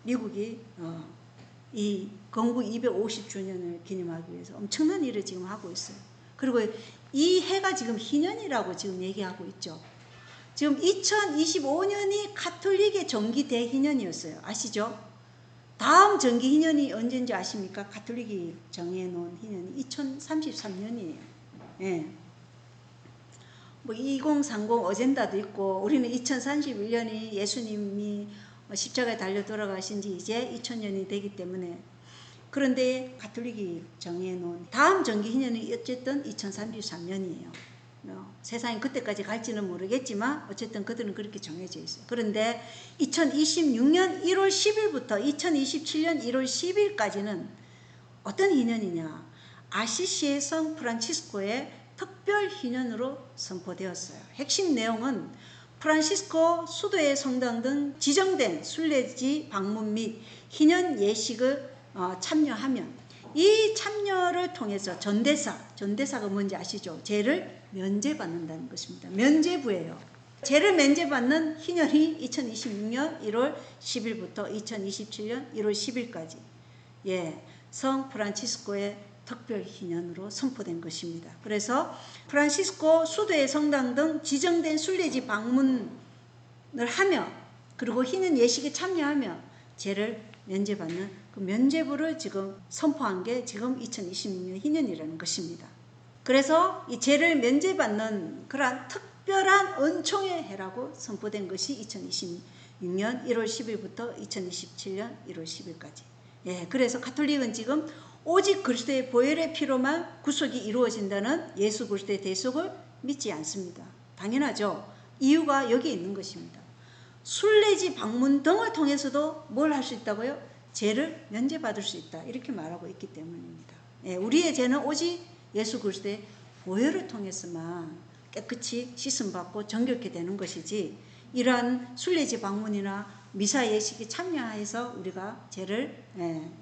미국이 이 건국 250주년을 기념하기 위해서 엄청난 일을 지금 하고 있어요. 그리고 이 해가 지금 희년이라고 지금 얘기하고 있죠. 지금 2025년이 가톨릭의 정기 대희년이었어요. 아시죠? 다음 정기 희년이 언제인지 아십니까? 가톨릭이 정해놓은 희년이 2033년이에요. 예. 뭐 2030 어젠다도 있고 우리는 2031년이 예수님이 십자가에 달려 돌아가신 지 이제 2000년이 되기 때문에 그런데 가톨릭이 정해놓은 다음 정기 희년이 어쨌든 2033년이에요. 세상이 그때까지 갈지는 모르겠지만 어쨌든 그들은 그렇게 정해져 있어요. 그런데 2026년 1월 10일부터 2027년 1월 10일까지는 어떤 희년이냐. 아시시의 성 프란치스코의 특별 희년으로 선포되었어요. 핵심 내용은 프란시스코 수도의 성당 등 지정된 순례지 방문 및 희년 예식을 참여하면 이 참여를 통해서 전대사가 뭔지 아시죠? 죄를 면제받는다는 것입니다. 면제부예요. 죄를 면제받는 희년이 2026년 1월 10일부터 2027년 1월 10일까지 성 프란치스코의 특별 희년으로 선포된 것입니다. 그래서 프란시스코 수도의 성당 등 지정된 순례지 방문을 하며 그리고 희년 예식에 참여하며 죄를 면제받는 그 면제부를 지금 선포한 게 지금 2026년 희년이라는 것입니다. 그래서 이 죄를 면제받는 그러한 특별한 은총의 해라고 선포된 것이 2026년 1월 10일부터 2027년 1월 10일까지. 그래서 가톨릭은 지금 오직 그리스도의 보혈의 피로만 구속이 이루어진다는 예수 그리스도의 대속을 믿지 않습니다. 당연하죠. 이유가 여기 있는 것입니다. 순례지 방문 등을 통해서도 뭘 할 수 있다고요? 죄를 면제받을 수 있다. 이렇게 말하고 있기 때문입니다. 우리의 죄는 오직 예수 그리스도의 보혈을 통해서만 깨끗이 씻음받고 정결케 되는 것이지 이러한 순례지 방문이나 미사 예식에 참여해서 우리가 죄를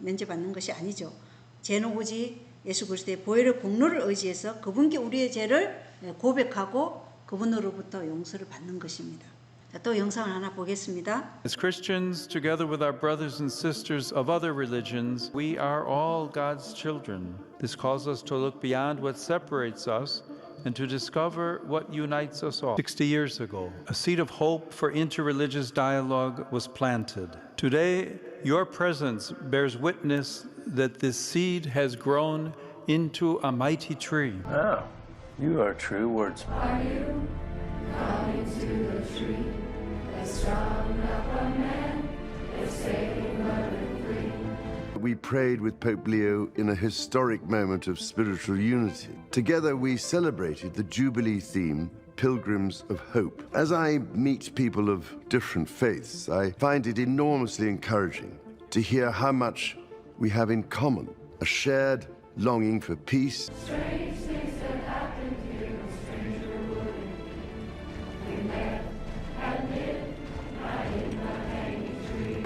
면제받는 것이 아니죠. 죄는 오직 예수 그리스도의 보혈의 공로를 의지해서 그분께 우리의 죄를 고백하고 그분으로부터 용서를 받는 것입니다. 자, 또 영상을 하나 보겠습니다. As Christians, together with our brothers and sisters of other religions, we are all God's children. This calls us to look beyond what separates us and to discover what unites us all. 60 years ago, a seed of hope for interreligious dialogue was planted. Today, your presence bears witness that this seed has grown into a mighty tree. Oh, you are true wordsmith. Are you coming to the tree that strung up a man, that saved murdered free? We prayed with Pope Leo in a historic moment of spiritual unity. Together we celebrated the Jubilee theme, Pilgrims of Hope. As I meet people of different faiths, I find it enormously encouraging to hear how much we have in common, a shared longing for peace. Strange things that happened here, no stranger would. We met and lived right in the hanging tree.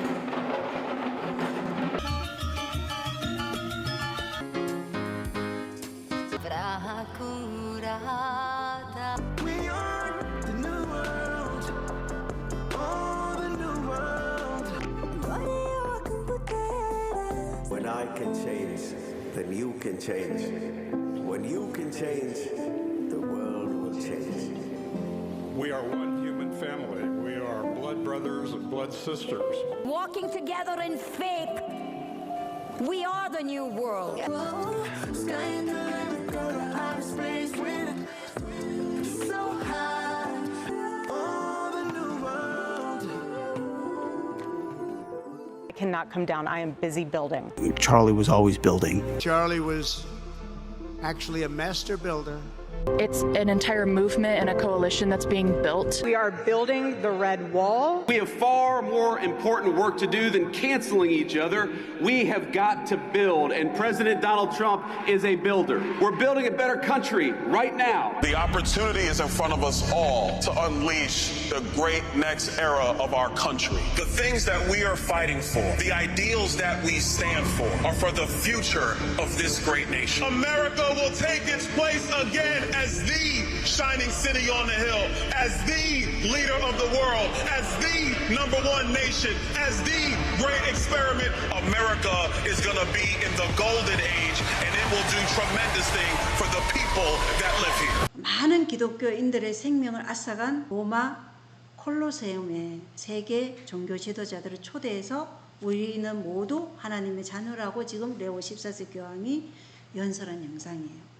We are the new world. Oh, the new world. When I can change, then you can change. When you can change, the world will change. We are one human family. We are blood brothers and blood sisters. Walking together in faith, we are the new world. Sky in the river, go to outer space with it. So high. Oh, the new world. I cannot come down. I am busy building. Charlie was always building. Charlie was actually a master builder. It's an entire movement and a coalition that's being built. We are building the Red Wall. We have far more important work to do than canceling each other. We have got to build, and President Donald Trump is a builder. We're building a better country right now. The opportunity is in front of us all to unleash the great next era of our country. The things that we are fighting for, the ideals that we stand for, are for the future of this great nation. America will take its place again as the shining city on the hill, as the leader of the world, as the #1 nation, as the great experiment. America is going to be in the golden age, and it will do tremendous things for the people that live here. 많은 기독교인들의 생명을 앗아간 로마 콜로세움에 세계 종교 지도자들을 초대해서 우리는 모두 하나님의 자녀라고 지금 레오 14세 교황이 연설한 영상이에요.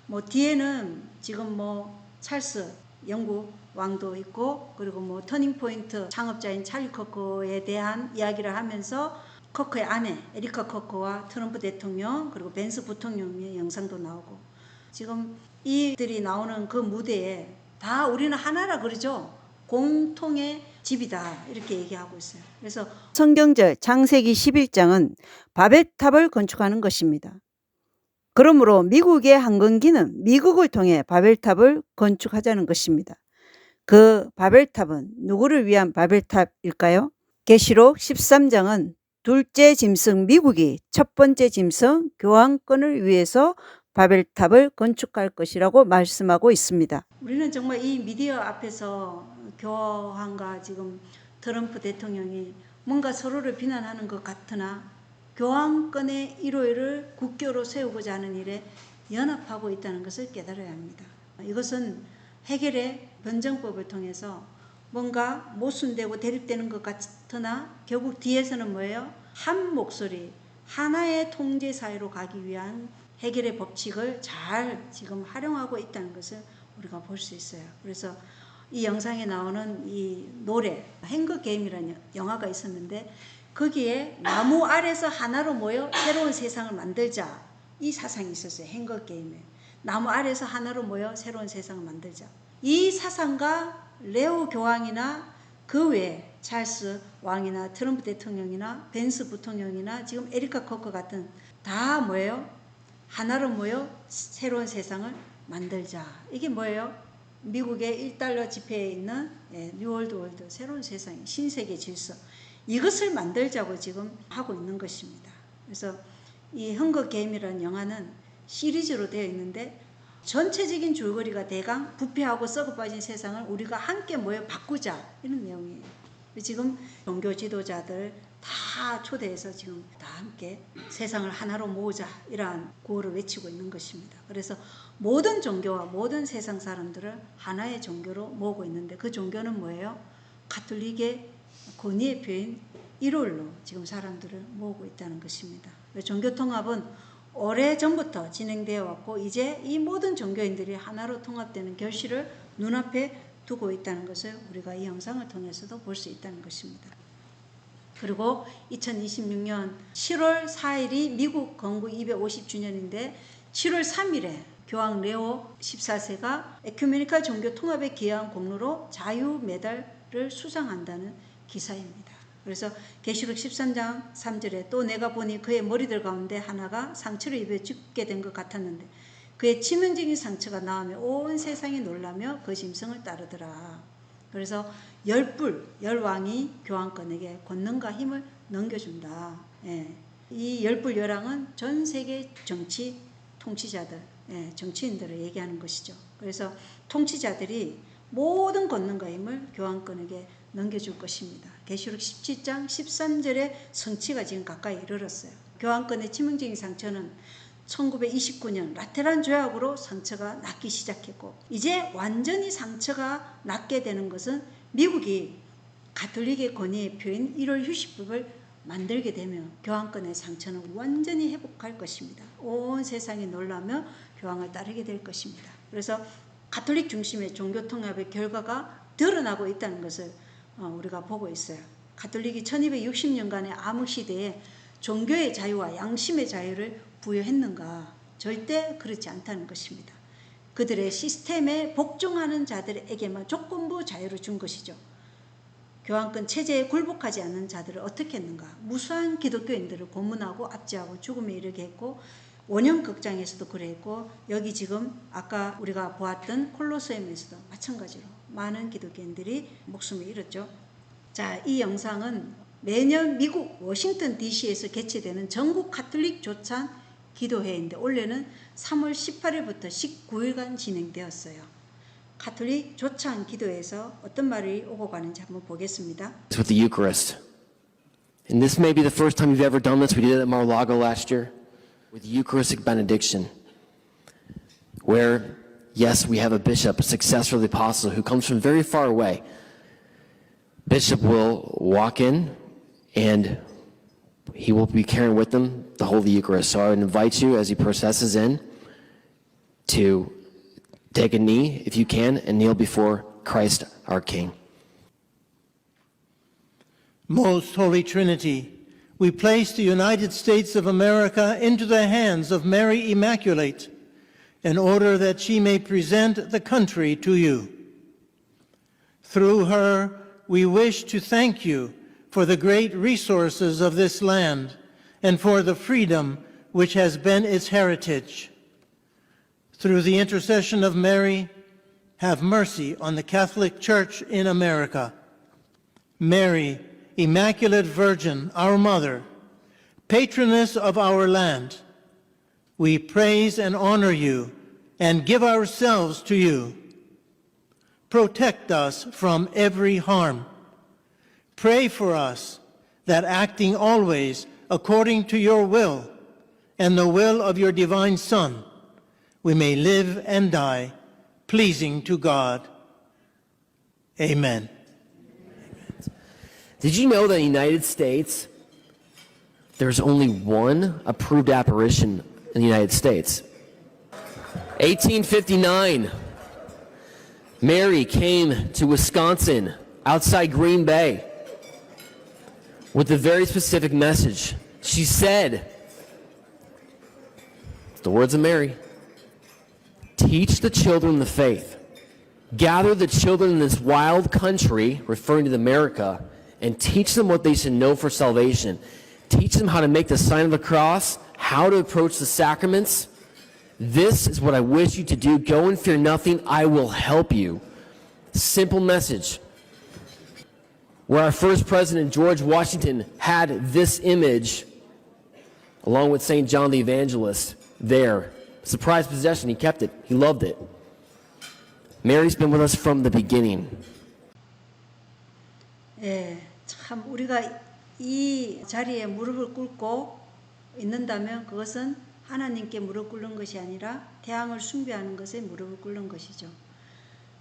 뭐 뒤에는 지금 뭐 찰스 영국 왕도 있고 그리고 뭐 터닝 포인트 창업자인 찰리 커커에 대한 이야기를 하면서 커커의 아내 에리카 커커와 트럼프 대통령 그리고 벤스 부통령의 영상도 나오고 지금 이들이 나오는 그 무대에 다 우리는 하나라 그러죠. 공통의 집이다 이렇게 얘기하고 있어요. 그래서 성경절 창세기 11장은 바벨탑을 건축하는 것입니다. 그러므로 미국의 한건기는 미국을 통해 바벨탑을 건축하자는 것입니다. 그 바벨탑은 누구를 위한 바벨탑일까요? 계시록 13장은 둘째 짐승 미국이 첫 번째 짐승 교황권을 위해서 바벨탑을 건축할 것이라고 말씀하고 있습니다. 우리는 정말 이 미디어 앞에서 교황과 지금 트럼프 대통령이 뭔가 서로를 비난하는 것 같으나 교황권의 일호를 국교로 세우고자 하는 일에 연합하고 있다는 것을 깨달아야 합니다. 이것은 해결의 변정법을 통해서 뭔가 모순되고 대립되는 것 같으나 결국 뒤에서는 뭐예요? 한 목소리, 하나의 통제 사회로 가기 위한 해결의 법칙을 잘 지금 활용하고 있다는 것을 우리가 볼 수 있어요. 그래서 이 영상에 나오는 이 노래, 행거 게임이라는 영화가 있었는데 거기에 나무 아래서 하나로 모여 새로운 세상을 만들자 이 사상이 있었어요. 행거 게임에 나무 아래서 하나로 모여 새로운 세상을 만들자 이 사상과 레오 교황이나 그 외에 찰스 왕이나 트럼프 대통령이나 벤스 부통령이나 지금 에리카 커커 같은 다 뭐예요? 하나로 모여 새로운 세상을 만들자. 이게 뭐예요? 미국의 1달러 지폐에 있는 뉴월드 월드, 새로운 세상, 신세계 질서, 이것을 만들자고 지금 하고 있는 것입니다. 그래서 이 헝거 게임이라는 영화는 시리즈로 되어 있는데 전체적인 줄거리가 대강 부패하고 썩어빠진 세상을 우리가 함께 모여 바꾸자, 이런 내용이에요. 지금 종교 지도자들 다 초대해서 지금 다 함께 세상을 하나로 모으자, 이러한 구호를 외치고 있는 것입니다. 그래서 모든 종교와 모든 세상 사람들을 하나의 종교로 모으고 있는데, 그 종교는 뭐예요? 가톨릭의 권위의 표현 일월로 지금 사람들을 모으고 있다는 것입니다. 종교 통합은 오래전부터 진행되어 왔고, 이제 이 모든 종교인들이 하나로 통합되는 결실을 눈앞에 두고 있다는 것을 우리가 이 영상을 통해서도 볼 수 있다는 것입니다. 그리고 2026년 7월 4일이 미국 건국 250주년인데 7월 3일에 교황 레오 14세가 에큐메니칼 종교 통합에 기여한 공로로 자유 메달을 수상한다는 기사입니다. 그래서 계시록 13장 3절에 또 내가 보니 그의 머리들 가운데 하나가 상처를 입어 죽게 된 것 같았는데 그의 치명적인 상처가 나오며 온 세상이 놀라며 그 짐승을 따르더라. 그래서 열왕이 교황권에게 권능과 힘을 넘겨준다. 이 열왕은 전 세계 정치 통치자들, 정치인들을 얘기하는 것이죠. 그래서 통치자들이 모든 권능과 힘을 교황권에게 넘겨줄 것입니다. 계시록 17장 13절의 성취가 지금 가까이 이르렀어요. 교황권의 치명적인 상처는 1929년 라테란 조약으로 상처가 낫기 시작했고, 이제 완전히 상처가 낫게 되는 것은 미국이 가톨릭의 권위의 표인 1월 휴식법을 만들게 되면 교황권의 상처는 완전히 회복할 것입니다. 온 세상이 놀라며 교황을 따르게 될 것입니다. 그래서 가톨릭 중심의 종교 통합의 결과가 드러나고 있다는 것을 우리가 보고 있어요. 가톨릭이 1260년간의 암흑시대에 종교의 자유와 양심의 자유를 부여했는가? 절대 그렇지 않다는 것입니다. 그들의 시스템에 복종하는 자들에게만 조건부 자유를 준 것이죠. 교황권 체제에 굴복하지 않는 자들을 어떻게 했는가? 무수한 기독교인들을 고문하고 압제하고 죽음에 이르게 했고, 원형 극장에서도 그랬고, 여기 지금 아까 우리가 보았던 콜로세움에서도 마찬가지로 많은 기독교인들이 목숨을 잃었죠. 자, 이 영상은 매년 미국 워싱턴 DC에서 개최되는 전국 가톨릭 조찬 기도회인데 올해는 3월 18일부터 19일간 진행되었어요. 가톨릭 조찬 기도회에서 어떤 말이 오고 가는지 한번 보겠습니다. With the Eucharist. And this may be the first time you've ever done this. We did it at Mar-a-Lago last year with the Eucharistic benediction, where, yes, we have a bishop, a successor of the apostle, who comes from very far away. Bishop will walk in and he will be carrying with him the Holy Eucharist. So I would invite you as he processes in to take a knee, if you can, and kneel before Christ our King. Most Holy Trinity, we place the United States of America into the hands of Mary Immaculate in order that she may present the country to you. Through her, we wish to thank you for the great resources of this land and for the freedom which has been its heritage. Through the intercession of Mary, have mercy on the Catholic Church in America. Mary, Immaculate Virgin, our Mother, patroness of our land, we praise and honor you and give ourselves to you. Protect us from every harm. Pray for us that acting always according to your will and the will of your divine Son, we may live and die pleasing to God. Amen. Did you know that in the United States, there's only one approved apparition in the United States? 1859, Mary came to Wisconsin, outside Green Bay, with a very specific message. She said, the words of Mary, teach the children the faith. Gather the children in this wild country, referring to America, and teach them what they should know for salvation. Teach them how to make the sign of the cross, how to approach the sacraments, This is what I wish you to do. Go and fear nothing. I will help you. Simple message. Where our first president, George Washington, had this image, along with St. John the Evangelist, there. Surprised possession. He kept it. He loved it. Mary's been with us from the beginning. 예, 참 우리가 이 자리에 무릎을 꿇고 있는다면 그것은 하나님께 무릎 꿇는 것이 아니라 태양을 숭배하는 것에 무릎을 꿇는 것이죠.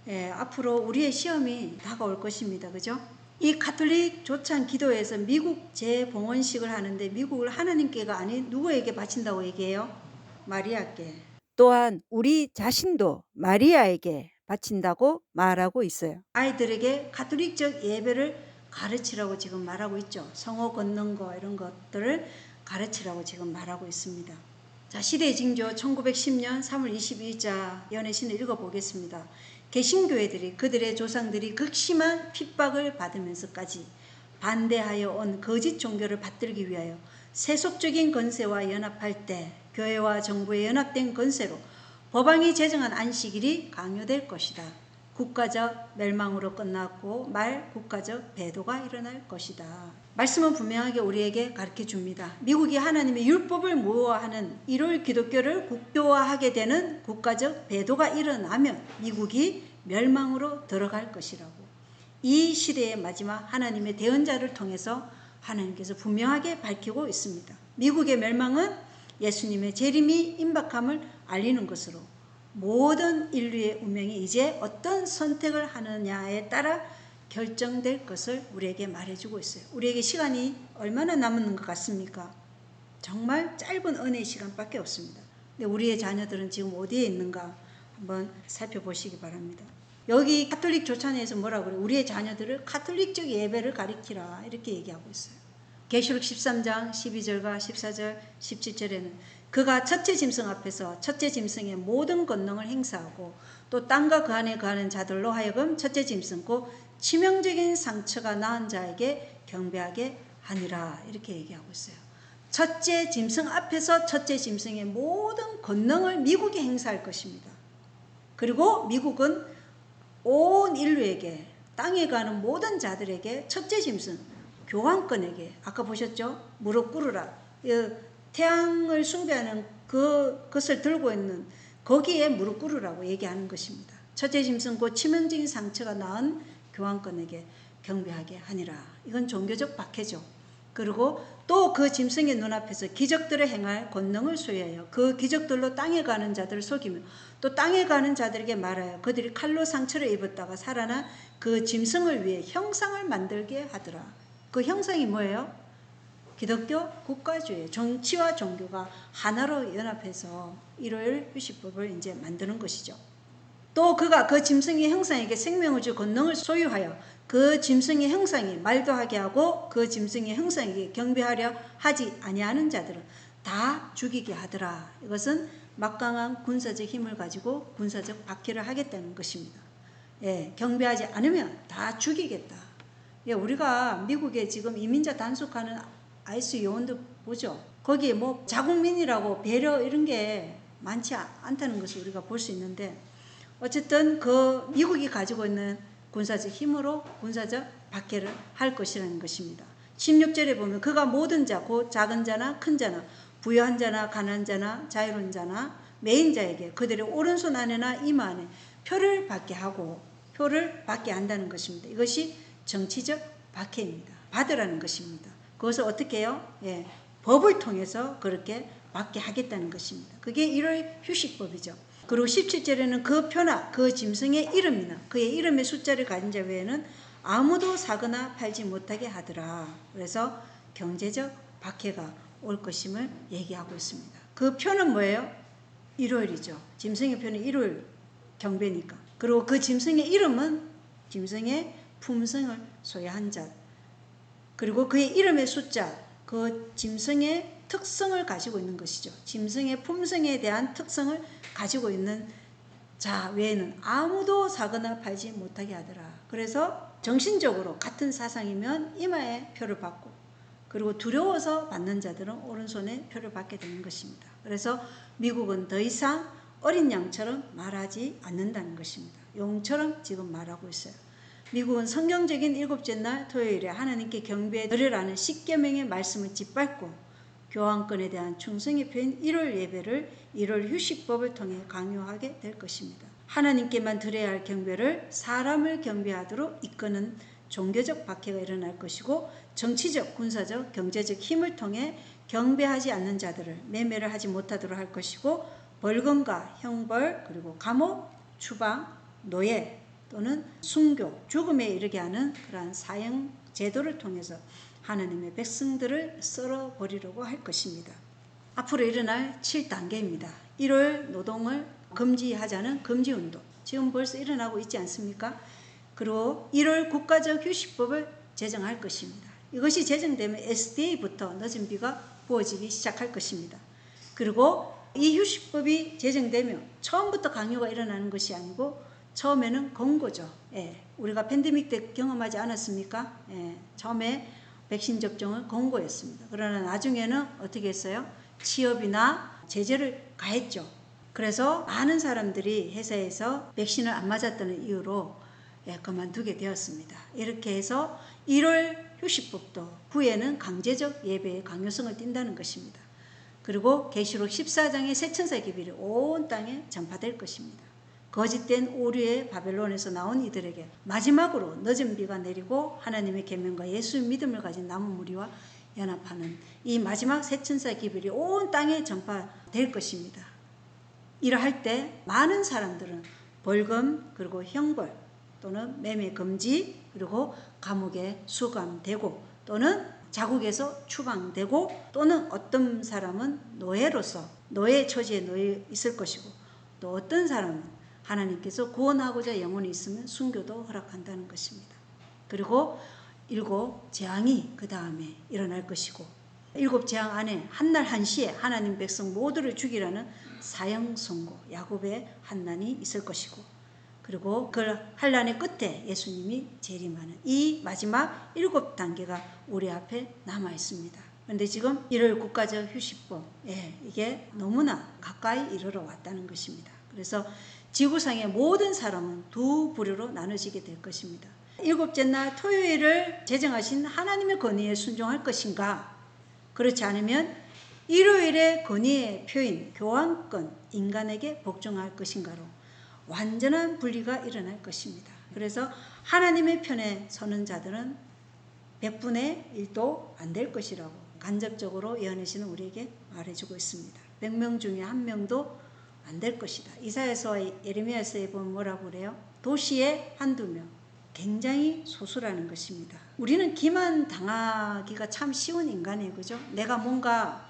예, 앞으로 우리의 시험이 다가올 것입니다. 그죠? 이 가톨릭 조찬 기도에서 미국 재봉헌식을 하는데 미국을 하나님께가 아닌 누구에게 바친다고 얘기해요? 마리아께. 또한 우리 자신도 마리아에게 바친다고 말하고 있어요. 아이들에게 가톨릭적 예배를 가르치라고 지금 말하고 있죠. 성호 걷는 거 이런 것들을 가르치라고 지금 말하고 있습니다. 자, 시대의 징조 1910년 3월 22일자 연애신을 읽어보겠습니다. 개신교회들이 그들의 조상들이 극심한 핍박을 받으면서까지 반대하여 온 거짓 종교를 받들기 위하여 세속적인 건세와 연합할 때 교회와 정부의 연합된 건세로 법왕이 제정한 안식일이 강요될 것이다. 국가적 멸망으로 끝났고 말 국가적 배도가 일어날 것이다. 말씀은 분명하게 우리에게 가르쳐 줍니다. 미국이 하나님의 율법을 모호화하는 일요일 기독교를 국교화하게 되는 국가적 배도가 일어나면 미국이 멸망으로 들어갈 것이라고. 이 시대의 마지막 하나님의 대언자를 통해서 하나님께서 분명하게 밝히고 있습니다. 미국의 멸망은 예수님의 재림이 임박함을 알리는 것으로 모든 인류의 운명이 이제 어떤 선택을 하느냐에 따라 결정될 것을 우리에게 말해주고 있어요. 우리에게 시간이 얼마나 남은 것 같습니까? 정말 짧은 은혜의 시간밖에 없습니다. 근데 우리의 자녀들은 지금 어디에 있는가 한번 살펴보시기 바랍니다. 여기 가톨릭 조찬에서 뭐라고 그래요? 우리의 자녀들을 가톨릭적 예배를 가리키라 이렇게 얘기하고 있어요. 계시록 13장 12절과 14절 17절에는 그가 첫째 짐승 앞에서 첫째 짐승의 모든 권능을 행사하고 또 땅과 그 안에 거하는 자들로 하여금 첫째 짐승 곧 치명적인 상처가 나은 자에게 경배하게 하니라 이렇게 얘기하고 있어요. 첫째 짐승 앞에서 첫째 짐승의 모든 권능을 미국이 행사할 것입니다. 그리고 미국은 온 인류에게 땅에 가는 모든 자들에게 첫째 짐승 교황권에게 아까 보셨죠? 무릎 꿇으라. 태양을 숭배하는 그것을 들고 있는 거기에 무릎 꿇으라고 얘기하는 것입니다. 첫째 짐승 곧 치명적인 상처가 나은 교황권에게 경배하게 하니라. 이건 종교적 박해죠. 그리고 또 그 짐승의 눈앞에서 기적들을 행할 권능을 소유하여 그 기적들로 땅에 가는 자들을 속이며 또 땅에 가는 자들에게 말하여 그들이 칼로 상처를 입었다가 살아나 그 짐승을 위해 형상을 만들게 하더라. 그 형상이 뭐예요? 기독교 국가주의, 정치와 종교가 하나로 연합해서 일요일 휴식법을 이제 만드는 것이죠. 또 그가 그 짐승의 형상에게 생명을 주 권능을 소유하여 그 짐승의 형상이 말도 하게 하고 그 짐승의 형상에게 경배하려 하지 아니하는 자들은 다 죽이게 하더라. 이것은 막강한 군사적 힘을 가지고 군사적 박해를 하겠다는 것입니다. 예, 경배하지 않으면 다 죽이겠다. 예, 우리가 미국에 지금 이민자 단속하는 아이스 요원들 보죠. 거기에 뭐 자국민이라고 배려 이런 게 많지 않다는 것을 우리가 볼 수 있는데 어쨌든 그 미국이 가지고 있는 군사적 힘으로 군사적 박해를 할 것이라는 것입니다. 16절에 보면 그가 모든 자, 곧 작은 자나 큰 자나 부유한 자나 가난한 자나 자유로운 자나 매인 자에게 그들의 오른손 안에나 이마 안에 표를 받게 하고 표를 받게 한다는 것입니다. 이것이 정치적 박해입니다. 받으라는 것입니다. 그것을 어떻게 해요? 예, 법을 통해서 그렇게 받게 하겠다는 것입니다. 그게 일요일 휴식법이죠. 그리고 17절에는 그 표나 그 짐승의 이름이나 그의 이름의 숫자를 가진 자 외에는 아무도 사거나 팔지 못하게 하더라. 그래서 경제적 박해가 올 것임을 얘기하고 있습니다. 그 표는 뭐예요? 일요일이죠. 짐승의 표는 일요일 경배니까. 그리고 그 짐승의 이름은 짐승의 품성을 소유한 자. 그리고 그의 이름의 숫자, 그 짐승의 특성을 가지고 있는 것이죠. 짐승의 품성에 대한 특성을 가지고 있는 자 외에는 아무도 사거나 팔지 못하게 하더라. 그래서 정신적으로 같은 사상이면 이마에 표를 받고 그리고 두려워서 받는 자들은 오른손에 표를 받게 되는 것입니다. 그래서 미국은 더 이상 어린 양처럼 말하지 않는다는 것입니다. 용처럼 지금 말하고 있어요. 미국은 성경적인 일곱째 날 토요일에 하나님께 경배에 드리라는 10계명의 말씀을 짓밟고 교환권에 대한 충성의 표인 1월 예배를 1월 휴식법을 통해 강요하게 될 것입니다. 하나님께만 드려야 할 경배를 사람을 경배하도록 이끄는 종교적 박해가 일어날 것이고 정치적, 군사적, 경제적 힘을 통해 경배하지 않는 자들을 매매를 하지 못하도록 할 것이고 벌금과 형벌 그리고 감옥, 추방, 노예 또는 순교, 죽음에 이르게 하는 그러한 사형 제도를 통해서 하나님의 백성들을 썰어버리려고 할 것입니다. 앞으로 일어날 7단계입니다. 1월 노동을 금지하자는 금지운동. 지금 벌써 일어나고 있지 않습니까? 그리고 1월 국가적 휴식법을 제정할 것입니다. 이것이 제정되면 SDA부터 늦은 비가 부어지기 시작할 것입니다. 그리고 이 휴식법이 제정되면 처음부터 강요가 일어나는 것이 아니고 처음에는 권고죠. 우리가 팬데믹 때 경험하지 않았습니까? 처음에 백신 접종을 권고했습니다. 그러나 나중에는 어떻게 했어요? 취업이나 제재를 가했죠. 그래서 많은 사람들이 회사에서 백신을 안 맞았다는 이유로 그만두게 되었습니다. 이렇게 해서 1월 휴식법도 후에는 강제적 예배의 강요성을 띈다는 것입니다. 그리고 계시록 14장의 새천사 기별이 온 땅에 전파될 것입니다. 거짓된 오류의 바벨론에서 나온 이들에게 마지막으로 늦은 비가 내리고 하나님의 계명과 예수의 믿음을 가진 남은 무리와 연합하는 이 마지막 새천사 기별이 온 땅에 전파될 것입니다. 이러할 때 많은 사람들은 벌금 그리고 형벌 또는 매매 금지 그리고 감옥에 수감되고 또는 자국에서 추방되고 또는 어떤 사람은 노예로서 노예 처지에 놓여 있을 것이고 또 어떤 사람은 하나님께서 구원하고자 영혼이 있으면 순교도 허락한다는 것입니다. 그리고 7 재앙이 그 다음에 일어날 것이고 7 재앙 안에 한날 한시에 하나님 백성 모두를 죽이라는 사형 선고 야곱의 환난이 있을 것이고 그리고 그 환난의 끝에 예수님이 재림하는 이 마지막 7단계가 우리 앞에 남아 있습니다. 그런데 지금 1월 국가적 휴식법 이게 너무나 가까이 이르러 왔다는 것입니다. 그래서 지구상의 모든 사람은 두 부류로 나눠지게 될 것입니다. 7째 날 토요일을 제정하신 하나님의 권위에 순종할 것인가? 그렇지 않으면 일요일의 권위의 표인 교환권 인간에게 복종할 것인가로 완전한 분리가 일어날 것입니다. 그래서 하나님의 편에 서는 자들은 100분의 1도 안 될 것이라고 간접적으로 예언하시는 우리에게 말해주고 있습니다. 100명 중에 1명도 안 될 것이다. 이사야서와 예레미야서에 보면 뭐라고 그래요? 도시에 한두 명. 굉장히 소수라는 것입니다. 우리는 기만 당하기가 참 쉬운 인간이에요. 그죠? 내가 뭔가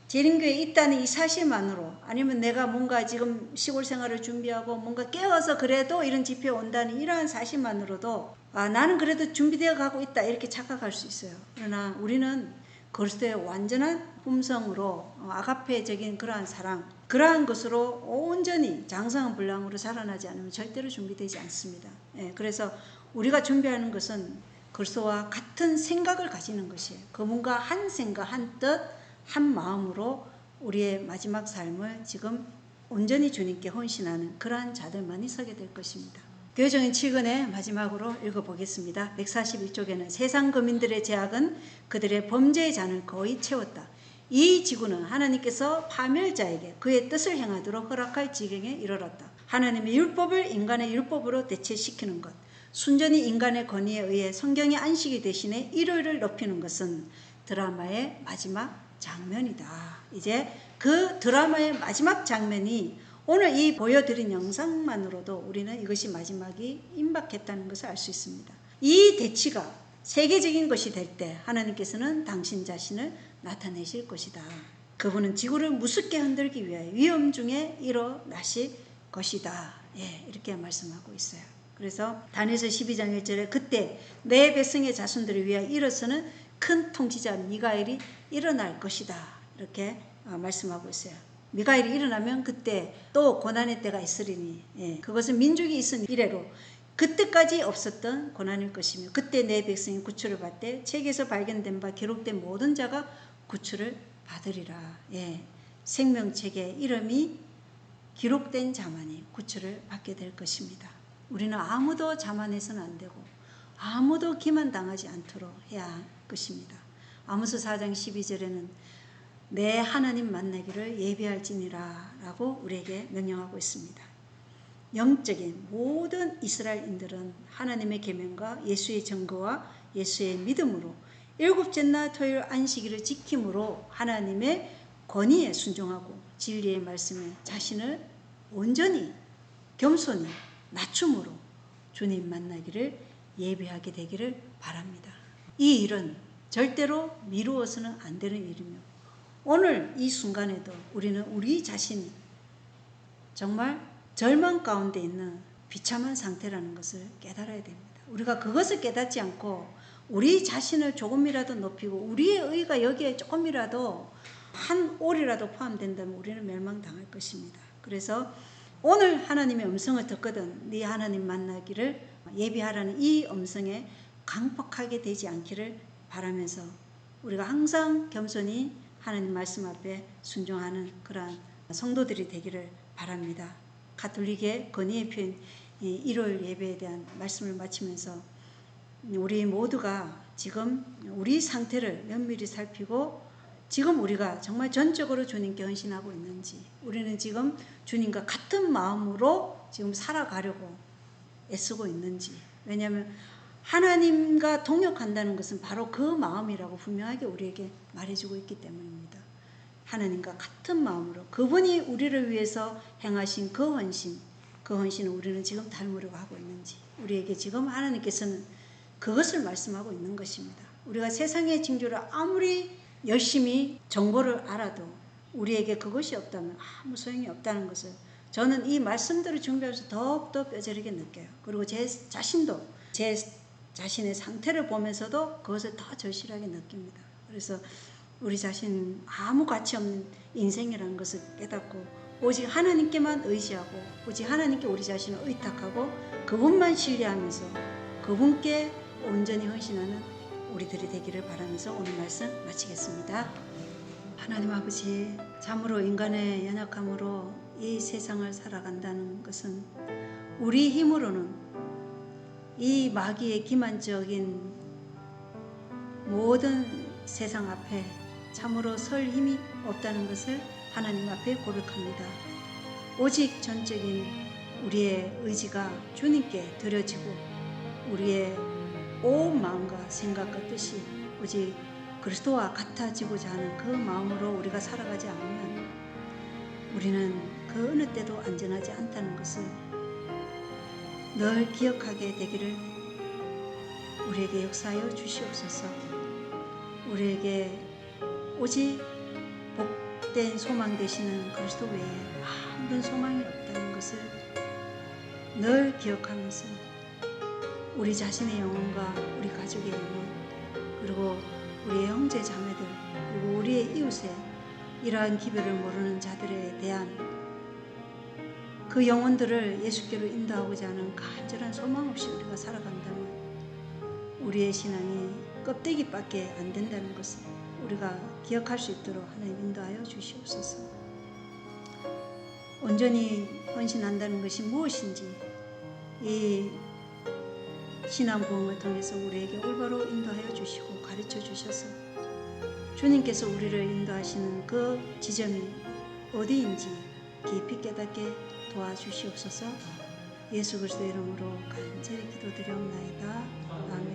재림교회에 있다는 이 사실만으로 아니면 내가 뭔가 지금 시골 생활을 준비하고 뭔가 깨어서 그래도 이런 집회에 온다는 이러한 사실만으로도 나는 그래도 준비되어 가고 있다 이렇게 착각할 수 있어요. 그러나 우리는 그리스도의 완전한 품성으로 아가페적인 그러한 사랑 그러한 것으로 온전히 장성한 분량으로 자라나지 않으면 절대로 준비되지 않습니다. 그래서 우리가 준비하는 것은 그리스도와 같은 생각을 가지는 것이에요. 그분과 한 생각, 한 뜻, 한 마음으로 우리의 마지막 삶을 지금 온전히 주님께 헌신하는 그러한 자들만이 서게 될 것입니다. 교회적인 7권의 마지막으로 읽어보겠습니다. 141쪽에는 세상 거민들의 제약은 그들의 범죄의 잔을 거의 채웠다. 이 지구는 하나님께서 파멸자에게 그의 뜻을 행하도록 허락할 지경에 이르렀다. 하나님의 율법을 인간의 율법으로 대체시키는 것, 순전히 인간의 권위에 의해 성경의 안식일 대신에 일요일을 높이는 것은 드라마의 마지막 장면이다. 이제 그 드라마의 마지막 장면이 오늘 이 보여드린 영상만으로도 우리는 이것이 마지막이 임박했다는 것을 알 수 있습니다. 이 대치가 세계적인 것이 될 때 하나님께서는 당신 자신을 나타내실 것이다. 그분은 지구를 무섭게 흔들기 위하여 위험 중에 일어나실 것이다. 이렇게 말씀하고 있어요. 그래서 다니엘서 12장 1절에 그때 내 백성의 자손들을 위하여 일어서는 큰 통치자 미가엘이 일어날 것이다. 이렇게 말씀하고 있어요. 미가엘이 일어나면 그때 또 고난의 때가 있으리니 그것은 민족이 있은 이래로 그때까지 없었던 고난일 것이며 그때 내 백성이 구출을 받되 책에서 발견된 바 기록된 모든 자가 구출을 받으리라. 예, 생명책에 이름이 기록된 자만이 구출을 받게 될 것입니다. 우리는 아무도 자만해서는 안 되고 아무도 기만당하지 않도록 해야 할 것입니다. 아모스 4장 12절에는 내 하나님 만나기를 예비할지니라 라고 우리에게 명령하고 있습니다. 영적인 모든 이스라엘인들은 하나님의 계명과 예수의 증거와 예수의 믿음으로 일곱째 날 토요일 안식일을 지킴으로 하나님의 권위에 순종하고 진리의 말씀에 자신을 온전히 겸손히 낮춤으로 주님 만나기를 예비하게 되기를 바랍니다. 이 일은 절대로 미루어서는 안 되는 일이며 오늘 이 순간에도 우리는 우리 자신이 정말 절망 가운데 있는 비참한 상태라는 것을 깨달아야 됩니다. 우리가 그것을 깨닫지 않고 우리 자신을 조금이라도 높이고 우리의 의가 여기에 조금이라도 한 올이라도 포함된다면 우리는 멸망당할 것입니다. 그래서 오늘 하나님의 음성을 듣거든 네 하나님 만나기를 예비하라는 이 음성에 강박하게 되지 않기를 바라면서 우리가 항상 겸손히 하나님 말씀 앞에 순종하는 그러한 성도들이 되기를 바랍니다. 가톨릭의 건의의 표현 일요일 예배에 대한 말씀을 마치면서 우리 모두가 지금 우리 상태를 면밀히 살피고 지금 우리가 정말 전적으로 주님께 헌신하고 있는지 우리는 지금 주님과 같은 마음으로 지금 살아가려고 애쓰고 있는지 왜냐하면 하나님과 동역한다는 것은 바로 그 마음이라고 분명하게 우리에게 말해주고 있기 때문입니다. 하나님과 같은 마음으로 그분이 우리를 위해서 행하신 그 헌신을 우리는 지금 닮으려고 하고 있는지 우리에게 지금 하나님께서는 그것을 말씀하고 있는 것입니다. 우리가 세상의 징조를 아무리 열심히 정보를 알아도 우리에게 그것이 없다면 아무 소용이 없다는 것을 저는 이 말씀들을 준비하면서 더욱더 뼈저리게 느껴요. 그리고 제 자신도 제 자신의 상태를 보면서도 그것을 더 절실하게 느낍니다. 그래서 우리 자신 아무 가치 없는 인생이라는 것을 깨닫고 오직 하나님께만 의지하고 오직 하나님께 우리 자신을 의탁하고 그분만 신뢰하면서 그분께 온전히 헌신하는 우리들이 되기를 바라면서 오늘 말씀 마치겠습니다. 하나님 아버지, 참으로 인간의 연약함으로 이 세상을 살아간다는 것은 우리 힘으로는 이 마귀의 기만적인 모든 세상 앞에 참으로 설 힘이 없다는 것을 하나님 앞에 고백합니다. 오직 전적인 우리의 의지가 주님께 드려지고 우리의 온 마음과 생각과 뜻이 오직 그리스도와 같아지고자 하는 그 마음으로 우리가 살아가지 않으면 우리는 그 어느 때도 안전하지 않다는 것을 늘 기억하게 되기를 우리에게 역사하여 주시옵소서. 우리에게 오직 복된 소망 되시는 그리스도 외에 아무런 소망이 없다는 것을 늘 기억하면서 우리 자신의 영혼과 우리 가족의 영혼 그리고 우리의 형제 자매들 그리고 우리의 이웃에 이러한 기별을 모르는 자들에 대한 그 영혼들을 예수께로 인도하고자 하는 간절한 소망 없이 우리가 살아간다면 우리의 신앙이 껍데기밖에 안 된다는 것을 우리가 기억할 수 있도록 하나님 인도하여 주시옵소서. 온전히 헌신한다는 것이 무엇인지 이 신앙 부흥을 통해서 우리에게 올바로 인도하여 주시고 가르쳐 주셔서 주님께서 우리를 인도하시는 그 지점이 어디인지 깊이 깨닫게 도와주시옵소서. 예수 그리스도의 이름으로 간절히 기도드리옵나이다. 아멘.